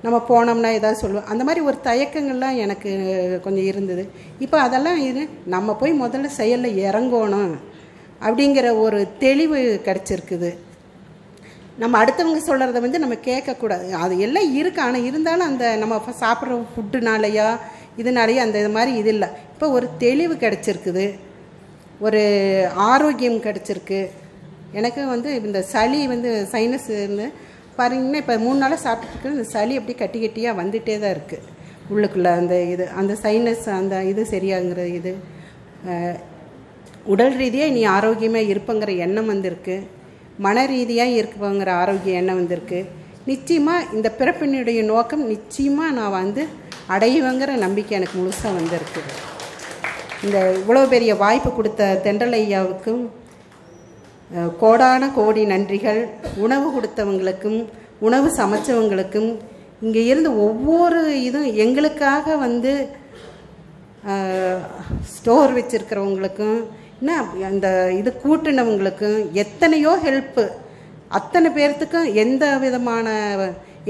நம்ம போனோம்னா ஏதாவது சொல்லுவோம், அந்த மாதிரி ஒரு தயக்கங்கள்லாம் எனக்கு கொஞ்சம் இருந்தது. இப்போ அதெல்லாம் நம்ம போய் முதல்ல செயலில் இறங்கணும் அப்படிங்கிற ஒரு தெளிவு கிடச்சிருக்குது. நம்ம அடுத்தவங்க சொல்கிறத நம்ம கேட்கக்கூடாது. அது எல்லாம் இருக்குது. ஆனால் இருந்தாலும் அந்த நம்ம சாப்பிட்ற ஃபுட்டுனாலையா இதனாலேயே அந்த இது மாதிரி இது இல்லை. இப்போ ஒரு தெளிவு கிடச்சிருக்குது, ஒரு ஆரோக்கியம் கிடச்சிருக்கு. எனக்கு இந்த சளி சைனஸ் பாருங்கன்னா இப்போ 3 நாளாக சாப்பிட்டுருக்கு. இந்த சளி அப்படி கட்டியாக வந்துகிட்டே தான் இருக்குது உள்ளுக்குள்ளே. அந்த சைனஸ் அந்த இது சரியாகிற இது உடல் ரீதியாக நீ ஆரோக்கியமாக இருப்பங்கிற எண்ணம் வந்திருக்கு. மன ரீதியாக இருக்குங்கிற ஆரோக்கிய எண்ணம் வந்திருக்கு. நிச்சயமாக இந்த பிறப்பினுடைய நோக்கம் நிச்சயமாக நான் அடைவேங்கிற நம்பிக்கை எனக்கு முழுசாக வந்திருக்கு. இந்த இவ்வளோ பெரிய வாய்ப்பு கொடுத்த தென்றல் ஐயாவுக்கும் கோடான கோடி நன்றிகள். உணவு கொடுத்தவங்களுக்கும் உணவு சமைச்சவங்களுக்கும் இங்கே இருந்து ஒவ்வொரு இதுவும் எங்களுக்காக ஸ்டோர் வச்சுருக்கிறவங்களுக்கும் அந்த இது கூட்டினவங்களுக்கும் எத்தனையோ ஹெல்ப்பு, அத்தனை பேர்த்துக்கும் எந்த விதமான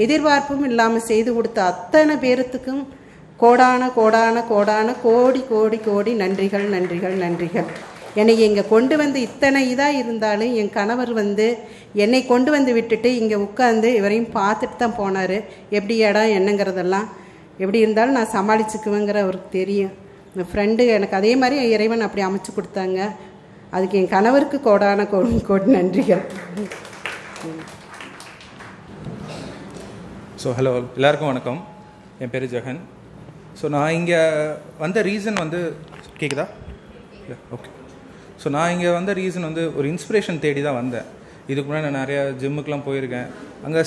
எதிர்பார்ப்பும் இல்லாமல் செய்து கொடுத்த அத்தனை பேர்த்துக்கும் கோடான கோடான கோடான கோடி கோடி கோடி நன்றிகள் நன்றிகள் நன்றிகள். என்னை இங்கே கொண்டு இத்தனை இதாக இருந்தாலும் என் கணவர் என்னை கொண்டு விட்டுட்டு இங்கே உட்காந்து இவரையும் பார்த்துட்டு தான் போனார். எப்படி இடம் என்னங்கிறதெல்லாம் எப்படி இருந்தாலும் நான் சமாளிச்சுக்குவேங்கிற அவருக்கு தெரியும். என் ஃப்ரெண்டு எனக்கு அதே மாதிரி இறைவன் அப்படி அமைச்சு கொடுத்தாங்க. அதுக்கு என் கணவருக்கு கோடான கோடி நன்றிகள். ஸோ ஹலோ, எல்லாருக்கும் வணக்கம். என் பேர் ஜெகன். ஸோ நான் இங்கே வந்த ரீசன் கேட்குதா? ஓகே. ஸோ நான் இங்கே வந்த ரீசன் ஒரு இன்ஸ்பிரேஷன் தேடி தான் வந்தேன். இதுக்கு முன்னாடி நான் நிறையா ஜிம்முக்கெலாம் போயிருக்கேன். அங்கே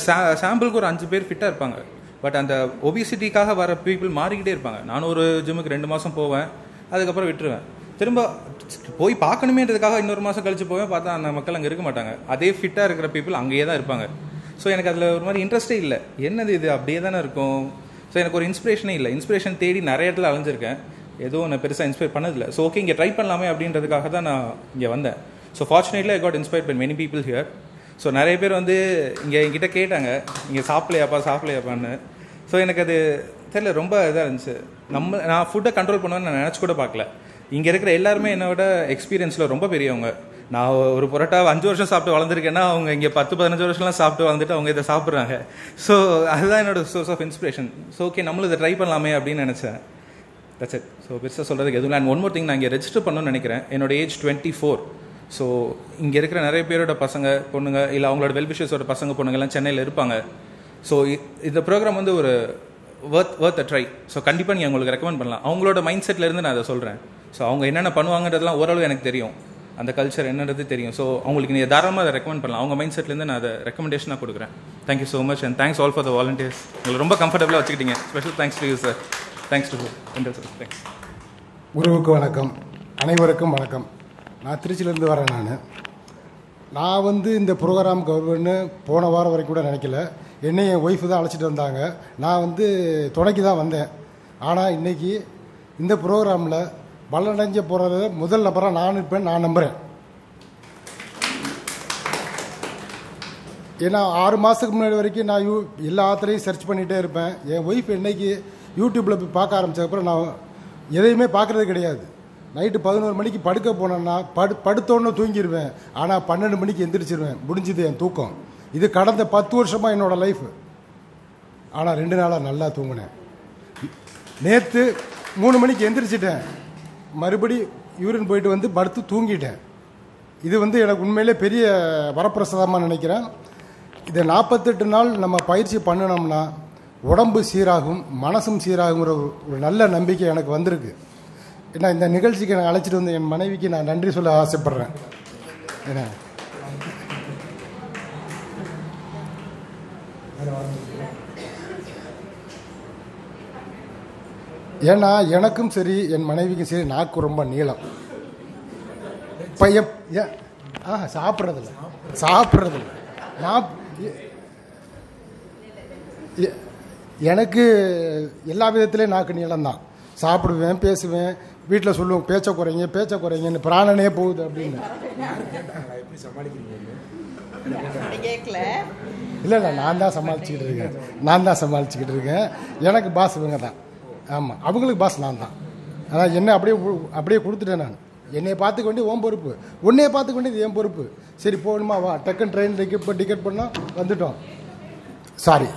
சாம்பிளுக்கு ஒரு 5 பேர் ஃபிட்டாக இருப்பாங்க. பட் அந்த ஒபிசிட்டிக்காக வர பீப்புள் மாறிக்கிட்டே இருப்பாங்க. நானும் ஒரு ஜிம்முக்கு 2 மாதம் போவேன், அதுக்கப்புறம் விட்டுருவேன். திரும்ப போய் பார்க்கணுமேன்றதுக்காக இன்னொரு மாதம் கழிச்சு போவேன். பார்த்தா அந்த மக்கள் அங்கே இருக்க மாட்டாங்க. அதே ஃபிட்டாக இருக்கிற பீப்புள் அங்கேயே தான் இருப்பாங்க. ஸோ எனக்கு அதில் ஒரு மாதிரி இன்ட்ரெஸ்டே இல்லை. என்னது இது அப்படியே தானே இருக்கும். ஸோ எனக்கு ஒரு இன்ஸ்பிரேஷனே இல்லை. இன்ஸ்பிரேஷன் தேடி நிறைய இடத்துல அலைஞ்சிருக்கேன். எதுவும் நான் பெருசாக இன்ஸ்பயர் பண்ணதில்லை. ஸோ ஓகே, இங்கே ட்ரை பண்ணலாமே அப்படின்றதுக்காக தான் நான் இங்கே வந்தேன். So fortunately I got inspired by many people here. So நிறைய பேர் வந்து இங்கே என்கிட்ட கேட்டாங்க, இங்கே சாப்பிடலையாப்பான்னு. ஸோ எனக்கு அது தெரியல, ரொம்ப இதாக இருந்துச்சு. நான் ஃபுட்டை கண்ட்ரோல் பண்ணுவேன்னு நான் நினச்சி கூட பார்க்கல. இங்கே இருக்கிற எல்லாருமே என்னோட எக்ஸ்பீரியன்ஸில் ரொம்ப பெரியவங்க. நான் ஒரு பரோட்டா 5 வருஷம் சாப்பிட்டு வளர்ந்துருக்கேன்னா அவங்க இங்கே 10-15 வருஷம்லாம் சாப்பிட்டு வளர்ந்துட்டு அவங்க இதை சாப்பிட்றாங்க. ஸோ அதுதான் என்னோட source of inspiration. So okay, நம்மளும் இதை ட்ரை பண்ணலாமே அப்படின்னு நினச்சேன். That's it. ஸோ பெருசாக சொல்கிறதுக்கு எதுவும். அண்ட் ஒன் மோர் திங், நான் இங்கே ரெஜிஸ்டர் பண்ணணும்னு நினைக்கிறேன். என்னோட ஏஜ் 24. ஸோ இங்கே இருக்கிற நிறைய பேரோட பசங்க பொண்ணுங்க இல்லை அவங்களோட வெல்விஷர்ஸோட பசங்க பொண்ணுங்கள்லாம் சென்னையில் இருப்பாங்க. ஸோ இந்த ப்ரோக்ராம் வந்து ஒரு worth a ட்ரை. ஸோ கண்டிப்பாக நீங்கள் உங்களுக்கு ரெக்கமெண்ட் பண்ணலாம். அவங்களோட மைண்ட் செட்லேருந்து நான் அதை சொல்கிறேன். ஸோ அவங்க என்னென்ன பண்ணுவாங்கன்றதுலாம் ஓரளவு எனக்கு தெரியும், அந்த கல்ச்சர் என்னன்றது தெரியும். ஸோ அவங்களுக்கு நீங்கள் தாராளமாக அதை ரெக்கமெண்ட் பண்ணலாம். அவங்க மைண்ட் செட்லேருந்து நான் அதை ரெக்கமெண்டேஷனாக கொடுக்குறேன். Thank you so much and thanks all for the volunteers. உங்களுக்கு ரொம்ப கம்ஃபர்டபுளாக வச்சுக்கிட்டீங்க. Special thanks to you sir. Thanks to sir. Thanks. குருவுக்கு வணக்கம், அனைவருக்கும் வணக்கம். நான் திருச்சியிலேருந்து வரேன். நான் வந்து இந்த ப்ரோக்ராமுக்கு வருவேன்னு போன வாரம் வரைக்கும் கூட நினைக்கல. என்னை என் ஒய்ஃபு தான் அழைச்சிட்டு வந்தாங்க. நான் வந்து துணைக்கு தான் வந்தேன். ஆனால் இன்றைக்கி இந்த ப்ரோக்ராமில் பலனடைஞ்ச போகிறத முதல் நபராக நான் இருப்பேன், நான் நம்புகிறேன். ஏன்னா 6 மாதத்துக்கு முன்னாடி வரைக்கும் நான் எல்லா ஆத்திரையும் சர்ச் பண்ணிகிட்டே இருப்பேன். என் ஒய்ஃப் என்னைக்கு யூடியூப்பில் போய் பார்க்க ஆரம்பித்ததுக்கப்புறம் நான் எதையுமே பார்க்குறது கிடையாது. நைட்டு 11 மணிக்கு படுக்க போனேன்னா படுத்தோன்னு தூங்கிடுவேன். ஆனால் 12 மணிக்கு எந்திரிச்சிருவேன். முடிஞ்சுது என் தூக்கம். இது கடந்த 10 வருஷமாக என்னோடய லைஃபு. ஆனால் 2 நாளாக நல்லா தூங்கினேன். நேற்று 3 மணிக்கு எந்திரிச்சிட்டேன். மறுபடி யூரின் போயிட்டு வந்து படுத்து தூங்கிட்டேன். இது வந்து எனக்கு உண்மையிலே பெரிய வரப்பிரசாதமாக நினைக்கிறேன். இதை 48 நாள் நம்ம பயிற்சி பண்ணினோம்னா உடம்பு சீராகும், மனசும் சீராகுங்கிற ஒரு நல்ல நம்பிக்கை எனக்கு வந்திருக்கு. ஏன்னா இந்த நிகழ்ச்சிக்கு நான் அழைச்சிட்டு வந்து என் மனைவிக்கு நான் நன்றி சொல்ல ஆசைப்பட்றேன். ஏன்னா ஏன்னா எனக்கும் சரி என் மனைவிக்கும் சரி நாக்கு ரொம்ப நீளம். பையன் சாப்பிட்றதில்ல நான் எனக்கு எல்லா விதத்துலேயும் நாக்கு நீளம்தான். சாப்பிடுவேன், பேசுவேன், வீட்டில் சொல்லுவோம் பேச்ச குறைங்கன்னு பிராணனே போகுது அப்படின்னு. இல்லை நான் தான் சமாளிச்சுக்கிட்டு இருக்கேன். எனக்கு பாஸ் இவங்க தான். ஆமாம், அவங்களுக்கு பாஸ் நான் தான். ஆனால் என்ன அப்படியே கொடுத்துட்டேன். நான் என்னையை பார்த்துக்க வேண்டிய ஓம் பொறுப்பு, உன்னையை பார்த்துக்க வேண்டியது என் பொறுப்பு. சரி போகணுமா, வா, டக்குன்னு ட்ரெயின் டிக்கெட் பண்ணோம், வந்துட்டோம். சாரி.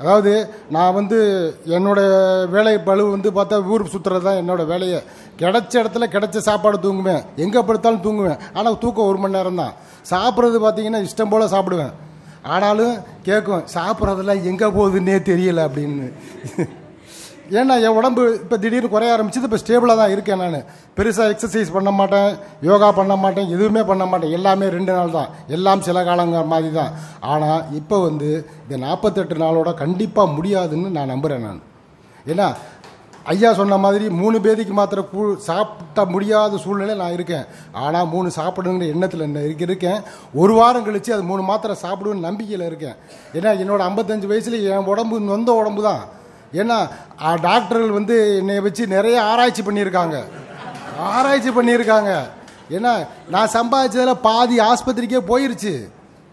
அதாவது நான் வந்து என்னோடய வேலை பளு வந்து பார்த்தா ஊர் சுற்றுறது தான் என்னோடய வேலையை. கிடைச்ச இடத்துல கிடைச்ச சாப்பாடு தூங்குவேன், எங்கே படுத்தாலும் தூங்குவேன். ஆனால் தூக்கம் 1 மணி நேரம் தான். சாப்பிட்றது பார்த்தீங்கன்னா இஷ்டம் போல் சாப்பிடுவேன். ஆனாலும் கேட்கும், சாப்பிட்றதெல்லாம் எங்கே போகுதுன்னே தெரியலை அப்படின்னு. ஏன்னா என் உடம்பு இப்போ திடீர்னு குறைய ஆரம்பிச்சது. இப்போ ஸ்டேபிளாக தான் இருக்கேன். நான் பெருசாக எக்ஸசைஸ் பண்ண மாட்டேன், யோகா பண்ண மாட்டேன், எதுவுமே பண்ண மாட்டேன். எல்லாமே 2 நாள் தான், எல்லாம் சில காலங்கிற மாதிரி தான். ஆனால் இப்போ வந்து இந்த 48 நாளோட கண்டிப்பாக முடியாதுன்னு நான் நம்புகிறேன். நான் ஏன்னா ஐயா சொன்ன மாதிரி 3 பேதிக்கு மாத்திரை சாப்பிட்ட முடியாத சூழ்நிலை நான் இருக்கேன். ஆனால் 3 சாப்பிடுங்கிற எண்ணத்தில் இருக்கேன். 1 வாரம் கழித்து அது 3 மாத்திரை சாப்பிடுவேன்னு நம்பிக்கையில் இருக்கேன். ஏன்னா என்னோட 55 வயசில் என் உடம்பு நொந்த உடம்பு தான். ஏன்னா டாக்டர்கள் வந்து என்னை வச்சு நிறைய ஆராய்ச்சி பண்ணியிருக்காங்க. ஏன்னா நான் சம்பாதிச்சதில் பாதி ஆஸ்பத்திரிக்கே போயிருச்சு.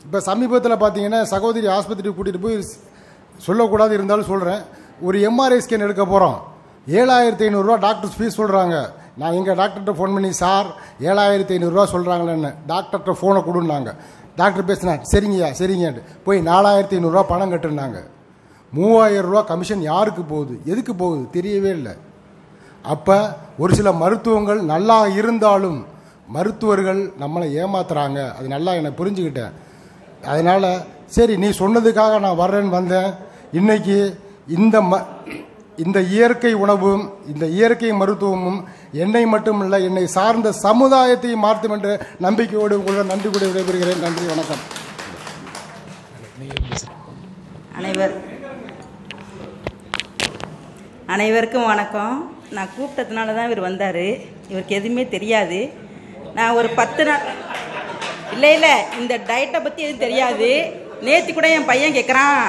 இப்போ சமீபத்தில் பார்த்தீங்கன்னா சகோதரி ஆஸ்பத்திரிக்கு கூட்டிகிட்டு போய் சொல்லக்கூடாது, இருந்தாலும் சொல்கிறேன். ஒரு எம்ஆர்ஐ ஸ்கேன் எடுக்க போகிறோம். 7500 ரூபா டாக்டர்ஸ் ஃபீஸ் சொல்கிறாங்க. நான் எங்கள் டாக்டர்கிட்ட ஃபோன் பண்ணி, சார் 7500 ரூபா சொல்கிறாங்களேன்னு, டாக்டர்கிட்ட ஃபோனை கொடுன்னாங்க. டாக்டர் பேசினா சரிங்கன்ட்டு போய் 4500 ரூபா பணம் கட்டுனாங்க. 3000 ரூபா கமிஷன் யாருக்கு போகுது, எதுக்கு போகுது தெரியவே இல்லை. அப்போ ஒரு சில மருத்துவங்கள் நல்லா இருந்தாலும் மருத்துவர்கள் நம்மளை ஏமாத்துறாங்க. அது நல்லா எனக்கு புரிஞ்சுக்கிட்டேன். அதனால் சரி நீ சொன்னதுக்காக நான் வர்றேன்னு வந்தேன். இன்றைக்கி இந்த இயற்கை உணவும் இந்த இயற்கை மருத்துவமும் என்னை மட்டுமில்லை, என்னை சார்ந்த சமுதாயத்தை மாற்றும் என்ற நம்பிக்கையோடு உங்களுடன் நன்றி கூட விடைபெறுகிறேன். நன்றி, வணக்கம். அனைவருக்கும் வணக்கம். நான் கூப்பிட்டதுனால தான் இவர் வந்தார். இவருக்கு எதுவுமே தெரியாது. நான் ஒரு 10 நாள் இல்லை இந்த டயட்டை பற்றி எதுவும் தெரியாது. நேற்று கூட என் பையன் கேட்குறான்,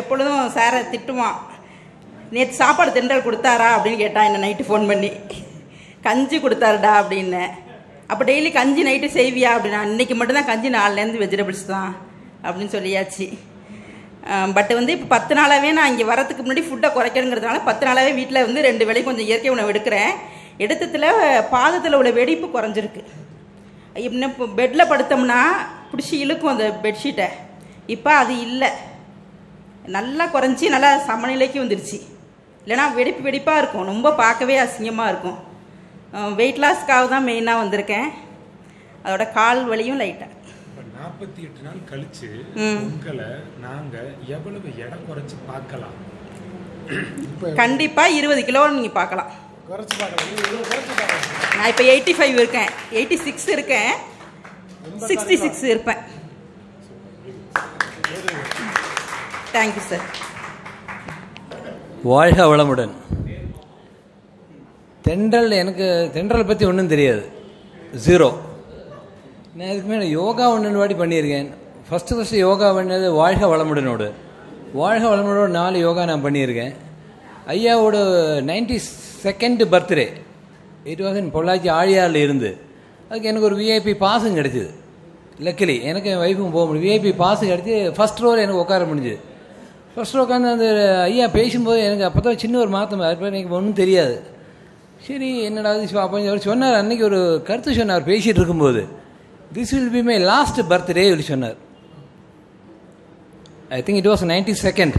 எப்பொழுதும் சாரை திட்டுவான், நேற்று சாப்பாடு திண்டல் கொடுத்தாரா அப்படின்னு கேட்டான். என்ன நைட்டு ஃபோன் பண்ணி கஞ்சி கொடுத்தாருடா அப்படின்னு. அப்போ டெய்லி கஞ்சி நைட்டு செய்வியா அப்படின்னா, இன்றைக்கி மட்டும்தான் கஞ்சி, நாலுலேருந்து வெஜிடபிள்ஸ் தான் அப்படின்னு சொல்லியாச்சு. பட் வந்து இப்போ 10 நாளாகவே நான் இங்கே வரதுக்கு முன்னாடி ஃபுட்டை குறைக்கணுங்கிறதுனால 10 நாளாகவே வீட்டில் வந்து 2 வேளையும் கொஞ்சம் இயற்கை உணவு எடுக்கிறேன். எடுத்ததில் பாதத்தில் உள்ள வெடிப்பு குறைஞ்சிருக்கு. இன்னும் இப்போ பெட்டில் படுத்தோம்னா பிடிச்சி இழுக்கும் அந்த பெட்ஷீட்டை. இப்போ அது இல்லை, நல்லா குறைஞ்சி நல்லா சமநிலைக்கு வந்துடுச்சு. இல்லைனா வெடிப்பாக இருக்கும், ரொம்ப பார்க்கவே அசிங்கமாக இருக்கும். வெயிட் லாஸ்க்காக தான் மெயினாக வந்திருக்கேன். அதோட கால் வலியும் லைட்டாக. 48 நாள் கழிச்சு உங்களை நாங்க எவ்வளவு எடை குறைச்சு பார்க்கலாம்? கண்டிப்பா 20 கிலோ நீங்க பார்க்கலாம். நான் இப்போ 85 இருக்கேன், 86 இருக்கேன், 66 இருப்பேன். Thank you sir. வாழ்க வளமுடன். எனக்கு தென்றல் பற்றி ஒன்றும் தெரியாது, 0. நான் இதுக்கு மேலே யோகா 1 வாட்டி பண்ணியிருக்கேன். ஃபஸ்ட்டு யோகா பண்ணது வாழ்க வளமுடனோடு. வாழ்க வளமுடனோட 4 யோகா நான் பண்ணியிருக்கேன். ஐயாவோட 92nd birthday it was in Pollachi ஆழியாரில் இருந்து. அதுக்கு எனக்கு ஒரு விஐபி பாஸும் கிடச்சிது. லக்கிலி எனக்கு என் ஒய்ஃபும் போக முடியும். விஐபி பாஸு கிடச்சி ஃபஸ்ட் ரோவில் எனக்கு உட்கார முடிஞ்சுது. ஃபஸ்ட் ரோ உட்காந்து அந்த ஐயா பேசும்போது எனக்கு அப்போ தான் சின்ன ஒரு மாற்றம், அது எனக்கு ஒன்றும் தெரியாது. சரி என்னடா அப்போ அவர் சொன்னார், அன்றைக்கி ஒரு கருத்து சொன்னார் பேசிகிட்டு இருக்கும்போது, this will be my last birthday சொல்லி சொன்னார். I think it was 92nd.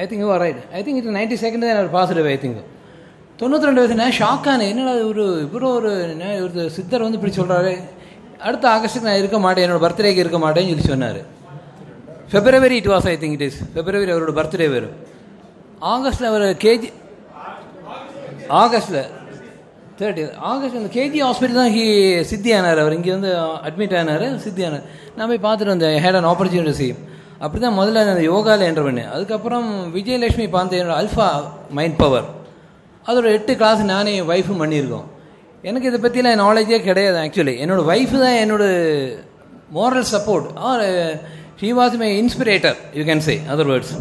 I think you are right. I think it 92nd தான் அவர் பாசிட்டிவ். ஐ திங்க் 92 வயசு. நான் ஷாக்கானு, என்னடா ஒரு சித்தர் வந்து இப்படி சொல்கிறாரு, அடுத்த ஆகஸ்ட்டுக்கு நான் இருக்க மாட்டேன், என்னோட பர்த்டேக்கு இருக்க மாட்டேன்னு சொல்லி சொன்னார். February it was, I think it is. February அவரோட பர்த்டே வரும். ஆகஸ்ட்டில் அவர் ஆகஸ்ட்டில் 30 ஆகஸ்ட் அந்த கேஜி ஹாஸ்பிட்டல் தான் சித்தி ஆனார். அவர் இங்கே வந்து அட்மிட் ஆனார், சித்தி ஆனார். நான் போய் பார்த்துட்டு வந்தேன். ஹேட் அன் ஆப்பர்ச்சுனிட்டி செய்யும். அப்படி தான் முதல்ல நான் யோகாவில் என்டர் பண்ணேன். அதுக்கப்புறம் விஜயலட்சுமி பார்த்தேன், என்னோட அல்ஃபா மைண்ட் பவர், அதோட 8 கிளாஸ் நானே என் ஒய்ஃபும் பண்ணியிருக்கோம். எனக்கு இதை பற்றிலாம் நாலேஜே கிடையாது. ஆக்சுவலி என்னோடய ஒய்ஃபு தான் என்னோட moral support, or she was my inspirator, you can say other words.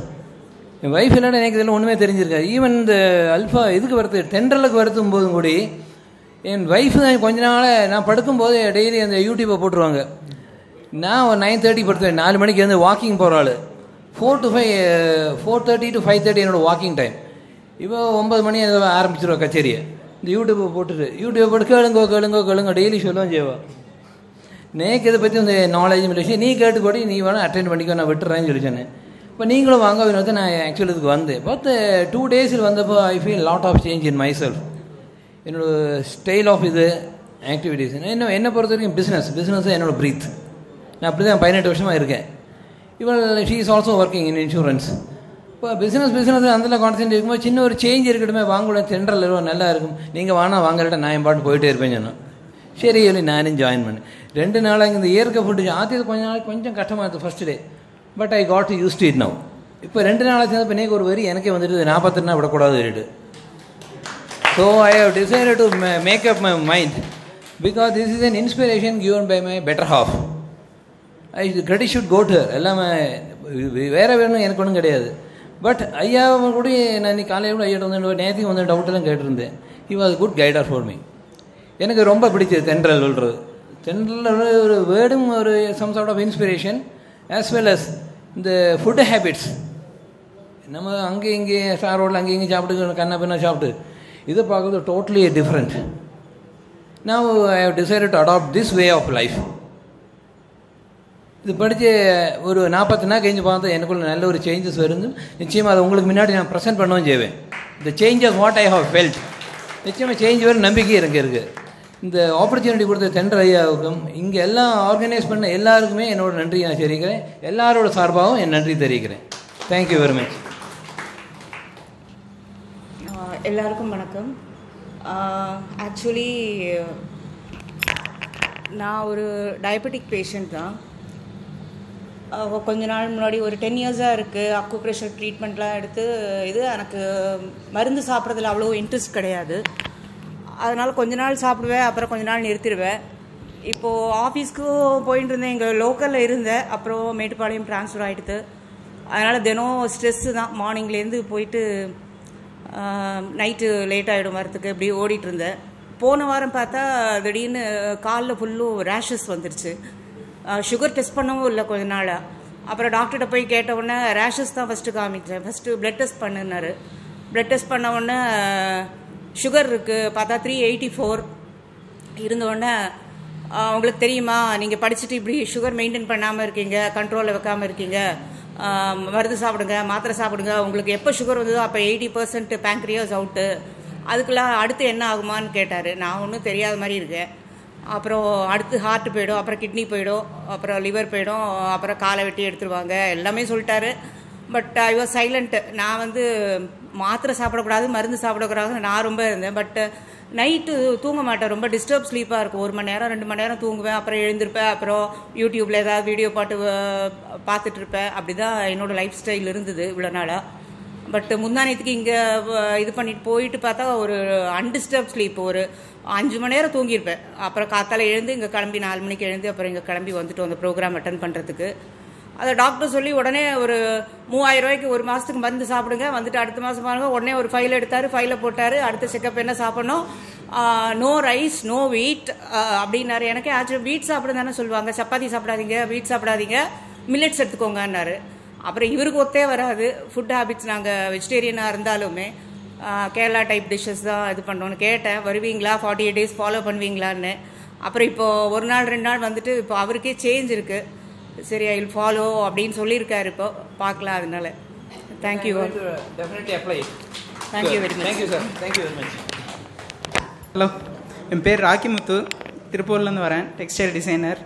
என் ஒய்ஃப் இல்லைன்னா எனக்கு இதெல்லாம் ஒன்றுமே தெரிஞ்சிருக்காது. ஈவன் இந்த அல்ஃபா இதுக்கு வருது, தென்றலுக்கு வருத்தும் போதும் கூட என் ஒய்ஃபு தான் கொஞ்ச நாள் நான் படுக்கும்போது டெய்லி அந்த யூடியூப்பை போட்டுருவாங்க. நான் ஒரு 9:30 படுத்துவேன். 4 மணிக்கு வந்து வாக்கிங் போகிற ஆள். 4 to 5, 4:30 to 5:30 என்னோடய வாக்கிங் டைம். இப்போ 9 மணி ஏதோ ஆரம்பிச்சிருவா கச்சேரியை. இந்த யூடியூப்பை போட்டு கேளுங்க டெய்லி சொல்லுவோம் செய்வா. நேக்கு இதை பற்றி இந்த நாலேஜும் இல்லை. நீ கேட்டு கூட நீ வேணால் அட்டென்ட் பண்ணிக்கோ, நான் விட்டுறேன்னு சொல்லி சொன்னேன். இப்போ நீங்களும் வாங்க வந்து நான் ஆக்சுவலி இதுக்கு வந்தேன். பார்த்து 2 டேஸில் வந்தப்போ I feel lot of change in my self. என்னோடய ஸ்டைல் ஆஃப் இது ஆக்டிவிட்டீஸ். என்னை பொறுத்த வரைக்கும் பிஸ்னஸ் என்னோட ப்ரீத். நான் அப்படி தான் 18 வருஷமாக இருக்கேன். இவள் she is also working in insurance. இப்போ பிஸ்னஸ் அதில் கான்சென்ட்ரேட் இருக்கும்போது சின்ன ஒரு சேஞ்ச் இருக்கட்டுமே, வாங்கக்கூட தென்றல் நல்லா இருக்கும். நீங்கள் வாங்கலட்ட நான் என் பாட்டு போயிட்டே இருப்பேன் சொன்னேன். சரி சொல்லி நானும் ஜாயின் பண்ணேன். 2 நாளாக இந்த இயற்கை ஃபுட்டு ஆத்தியது கொஞ்சம் கஷ்டமாக இருக்குது first day. But I got use to it now. இப்போ 2 நாளாக சேர்ந்து இப்போ நேக்கு ஒரு வரி எனக்கே வந்துட்டு 42 நாள் விடக்கூடாது சொல்லிட்டு. So I have decided to make up my mind because this is an inspiration given by my better half. I credit should go to her. எல்லாமே வேறு வேணும் எனக்கு ஒன்றும் கிடையாது. பட் ஐயாவை கூட நான் இன்னைக்கு காலையில் கூட ஐயாட்ட வந்து நேற்றுக்கு வந்து டவுட்டெல்லாம் கேட்டிருந்தேன். He was good guider for me. எனக்கு ரொம்ப பிடிச்சது தென்றல் சொல்கிறது. தென்றல் ஒரு வேர்டும் ஒரு some sort of inspiration as well as இந்த ஃபுட் ஹேபிட்ஸ். நம்ம அங்கே இங்கே ஸ்டார் ரோட்டில் அங்கே இங்கே சாப்பிட்டு கண்ணா பின்னா சாப்பிட்டு இதை பார்க்குறது totally different. Now I have decided to adapt this way of life. இது படித்து ஒரு 40 நாள் கழிஞ்சு பார்த்தா எனக்குள்ள நல்ல ஒரு சேஞ்சஸ் வருது. நிச்சயமாக அதை உங்களுக்கு முன்னாடி நான் ப்ரெசென்ட் பண்ணவும் செய்வேன். இந்த changes what I have felt. நிச்சயமாக சேஞ்ச் வரும் நம்பிக்கை எனக்கு இருக்குது. இந்த ஆப்பர்ச்சுனிட்டி கொடுத்த தென்றல் ஐயாவுக்கும் இங்கே எல்லாம் ஆர்கனைஸ் பண்ண எல்லாருக்குமே என்னோட நன்றி நான் தெரிவிக்கிறேன். எல்லாரோட சார்பாகவும் என் நன்றி தெரிவிக்கிறேன். Thank you very much. எல்லாருக்கும் வணக்கம். ஆக்சுவலி நான் ஒரு டயபெட்டிக் பேஷண்ட் தான். கொஞ்ச நாள் முன்னாடி ஒரு 10 இயர்ஸாக இருக்குது அக்குப்ரெஷர் ட்ரீட்மெண்ட்லாம் எடுத்து. இது எனக்கு மருந்து சாப்பிட்றதுல அவ்வளோ இன்ட்ரெஸ்ட் கிடையாது. அதனால் கொஞ்ச நாள் சாப்பிடுவேன், அப்புறம் கொஞ்ச நாள் நிறுத்திடுவேன். இப்போது ஆஃபீஸ்க்கு போயிட்டு இருந்தேன், இங்கே லோக்கலில் இருந்தேன். அப்புறம் மேட்டுப்பாளையம் ட்ரான்ஸ்ஃபர் ஆகிடுது. அதனால் தினம் ஸ்ட்ரெஸ்ஸு தான். மார்னிங்லேருந்து போயிட்டு நைட்டு லேட் ஆகிடும் வரத்துக்கு, இப்படி ஓடிட்டு இருந்தேன். போன வாரம் பார்த்தா திடீர்னு காலில் ஃபுல்லும் ரேஷஸ் வந்துருச்சு. சுகர் டெஸ்ட் பண்ணவும் இல்லை கொஞ்ச நாளாக. அப்புறம் டாக்டர்கிட்ட போய் கேட்ட உடனே ரேஷஸ் தான் ஃபஸ்ட்டு காமிச்சேன். ஃபஸ்ட்டு பிளட் டெஸ்ட் பண்ணுனாரு. பிளட் டெஸ்ட் பண்ண உடனே சுகர் இருக்குது பார்த்தா 384 இருந்தோடனே, உங்களுக்கு தெரியுமா நீங்கள் படிச்சுட்டு இப்படி சுகர் மெயின்டைன் பண்ணாமல் இருக்கீங்க, கண்ட்ரோலில் வைக்காமல் இருக்கீங்க, மருந்து சாப்பிடுங்க, மாத்திரை சாப்பிடுங்க, உங்களுக்கு எப்போ சுகர் வந்ததோ அப்போ 80% பேங்க்ரியாஸ் அவுட்டு, அதுக்கெல்லாம் அடுத்து என்ன ஆகுமான்னு கேட்டார். நான் ஒன்றும் தெரியாத மாதிரி இருக்கேன். அப்புறம் அடுத்து ஹார்ட் போயிடும், அப்புறம் கிட்னி போயிடும், அப்புறம் லிவர் போயிடும், அப்புறம் காலை வெட்டி எடுத்துருவாங்க, எல்லாமே சொல்லிட்டாரு. But I was silent. நான் வந்து மாத்திரை சாப்பிடக்கூடாது, மருந்து சாப்பிடக்கூடாது நான் ரொம்ப இருந்தேன். பட் நைட்டு தூங்க மாட்டேன், ரொம்ப டிஸ்டர்ப் ஸ்லீப்பாக இருக்கும். 1 மணி நேரம் 2 மணி நேரம் தூங்குவேன், அப்புறம் எழுந்திருப்பேன், அப்புறம் யூடியூப்பில் ஏதாவது வீடியோ பாட்டு பார்த்துட்டு இருப்பேன். அப்படி தான் என்னோடய லைஃப் ஸ்டைல் இருந்தது இவ்வளோ நாளாக. பட் முந்தானத்துக்கு இங்கே இது பண்ணிட்டு போயிட்டு பார்த்தா ஒரு அன்டிஸ்டர்ப் ஸ்லீப், ஒரு 5 மணி நேரம் தூங்கியிருப்பேன். அப்புறம் காத்தால எழுந்து இங்கே கிளம்பி 4 மணிக்கு எழுந்து அப்புறம் இங்கே கிளம்பி வந்துட்டு அந்த ப்ரோக்ராம் அட்டன் பண்ணுறதுக்கு. அதை டாக்டர் சொல்லி உடனே ஒரு 3000 ரூபாய்க்கு 1 மாதத்துக்கு மருந்து சாப்பிடுங்க, வந்துட்டு அடுத்த மாதம் பாருங்க, உடனே ஒரு ஃபைல் எடுத்தார், ஃபைலை போட்டார். அடுத்த செக்கப் என்ன சாப்பிடணும், நோ ரைஸ் நோ வீட் அப்படின்னாரு. எனக்கே ஆக்சுவலி வீட் சாப்பிடுங்க தானே சொல்லுவாங்க, சப்பாத்தி சாப்பிடாதீங்க, வீட் சாப்பிடாதீங்க, மில்லட்ஸ் எடுத்துக்கோங்கன்னாரு. அப்புறம் இவருக்கு ஒத்தே வராது ஃபுட் ஹேபிட்ஸ். நாங்கள் வெஜிடேரியனாக இருந்தாலுமே கேரளா டைப் டிஷ்ஷஸ் தான் இது பண்ணோன்னு கேட்டேன். வருவீங்களா, 48 days ஃபாலோ பண்ணுவீங்களான்னு. அப்புறம் இப்போது 1 நாள் 2 நாள் வந்துட்டு இப்போ அவருக்கே சேஞ்ச் இருக்குது. சரி ஐ வில் ஃபாலோ அப்படின்னு சொல்லியிருக்காரு. இப்போ பார்க்கலாம். அதனால thank you. Definitely apply. Thank you very much. Thank you sir. Thank you very much. Hello, என் பேர் ராக்கிமுத்து, திருப்பூர்லேருந்து வரேன், டெக்ஸ்டைல் டிசைனர்.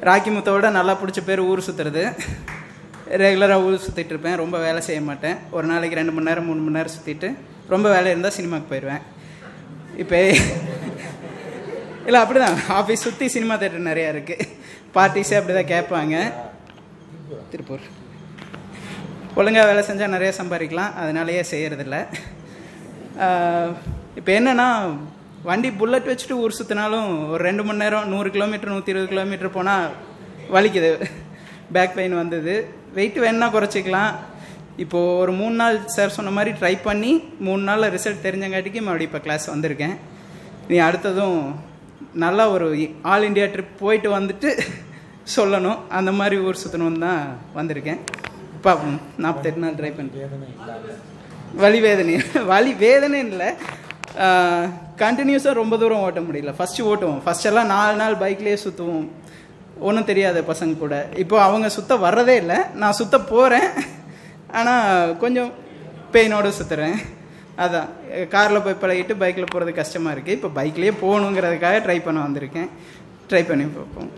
ராக்கிமுத்தோட நல்லா பிடிச்ச பேர் ஊர் சுற்றுறது. ரெகுலராக ஊர் சுற்றிட்டு இருப்பேன், ரொம்ப வேலை செய்ய மாட்டேன். ஒரு நாளைக்கு 2 மணி நேரம் 3 மணி நேரம் சுற்றிட்டு ரொம்ப வேலை இருந்தால் சினிமாவுக்கு போயிடுவேன். இப்போ இல்லை அப்படி தான், ஆஃபீஸ் சுற்றி சினிமா தேட்டர் நிறையா இருக்குது, பார்ட்டிஸே அப்படி தான் கேட்பாங்க. திருப்பூர் ஒழுங்காக வேலை செஞ்சால் நிறைய சம்பாதிக்கலாம், அதனாலேயே செய்கிறதில்ல. இப்போ என்னென்னா, வண்டி புல்லட் வச்சுட்டு ஊர் சுற்றினாலும் ஒரு 2 மணி நேரம் 100 கிலோமீட்டர் 120 கிலோமீட்டர் போனால் வலிக்குது, பேக் பெயின் வந்தது. வெயிட் வேணுன்னா குறைச்சிக்கலாம். இப்போது ஒரு 3 நாள் சார் சொன்ன மாதிரி ட்ரை பண்ணி 3 நாளில் ரிசல்ட் தெரிஞ்சங்காட்டிக்கு மறுபடியும் இப்போ கிளாஸ் வந்திருக்கேன். நீ அடுத்ததும் நல்லா ஒரு ஆல் இண்டியா ட்ரிப் போயிட்டு வந்துட்டு சொல்லணும், அந்த மாதிரி ஊர் சுற்றணும்னு தான் வந்திருக்கேன். பார்ப்போம், 48 நாள் ட்ரை பண்ணுறேன். வலி வேதனை இல்லை, கண்டினியூஸாக ரொம்ப தூரம் ஓட்ட முடியல. ஃபஸ்ட்டு ஓட்டுவோம், ஃபஸ்ட்டெல்லாம் 4 நாள் பைக்லேயே சுற்றுவோம், ஒன்றும் தெரியாது பசங்க கூட. இப்போ அவங்க சுற்ற வர்றதே இல்லை, நான் சுற்ற போகிறேன், ஆனால் கொஞ்சம் பெயினோடு சுற்றுறேன். அதான் காரில் போய் பழகிட்டு பைக்கில் போகிறது கஷ்டமாக இருக்குது. இப்போ பைக்லேயே போகணுங்கிறதுக்காக ட்ரை பண்ண வந்திருக்கேன். ட்ரை பண்ணி பார்ப்போம்.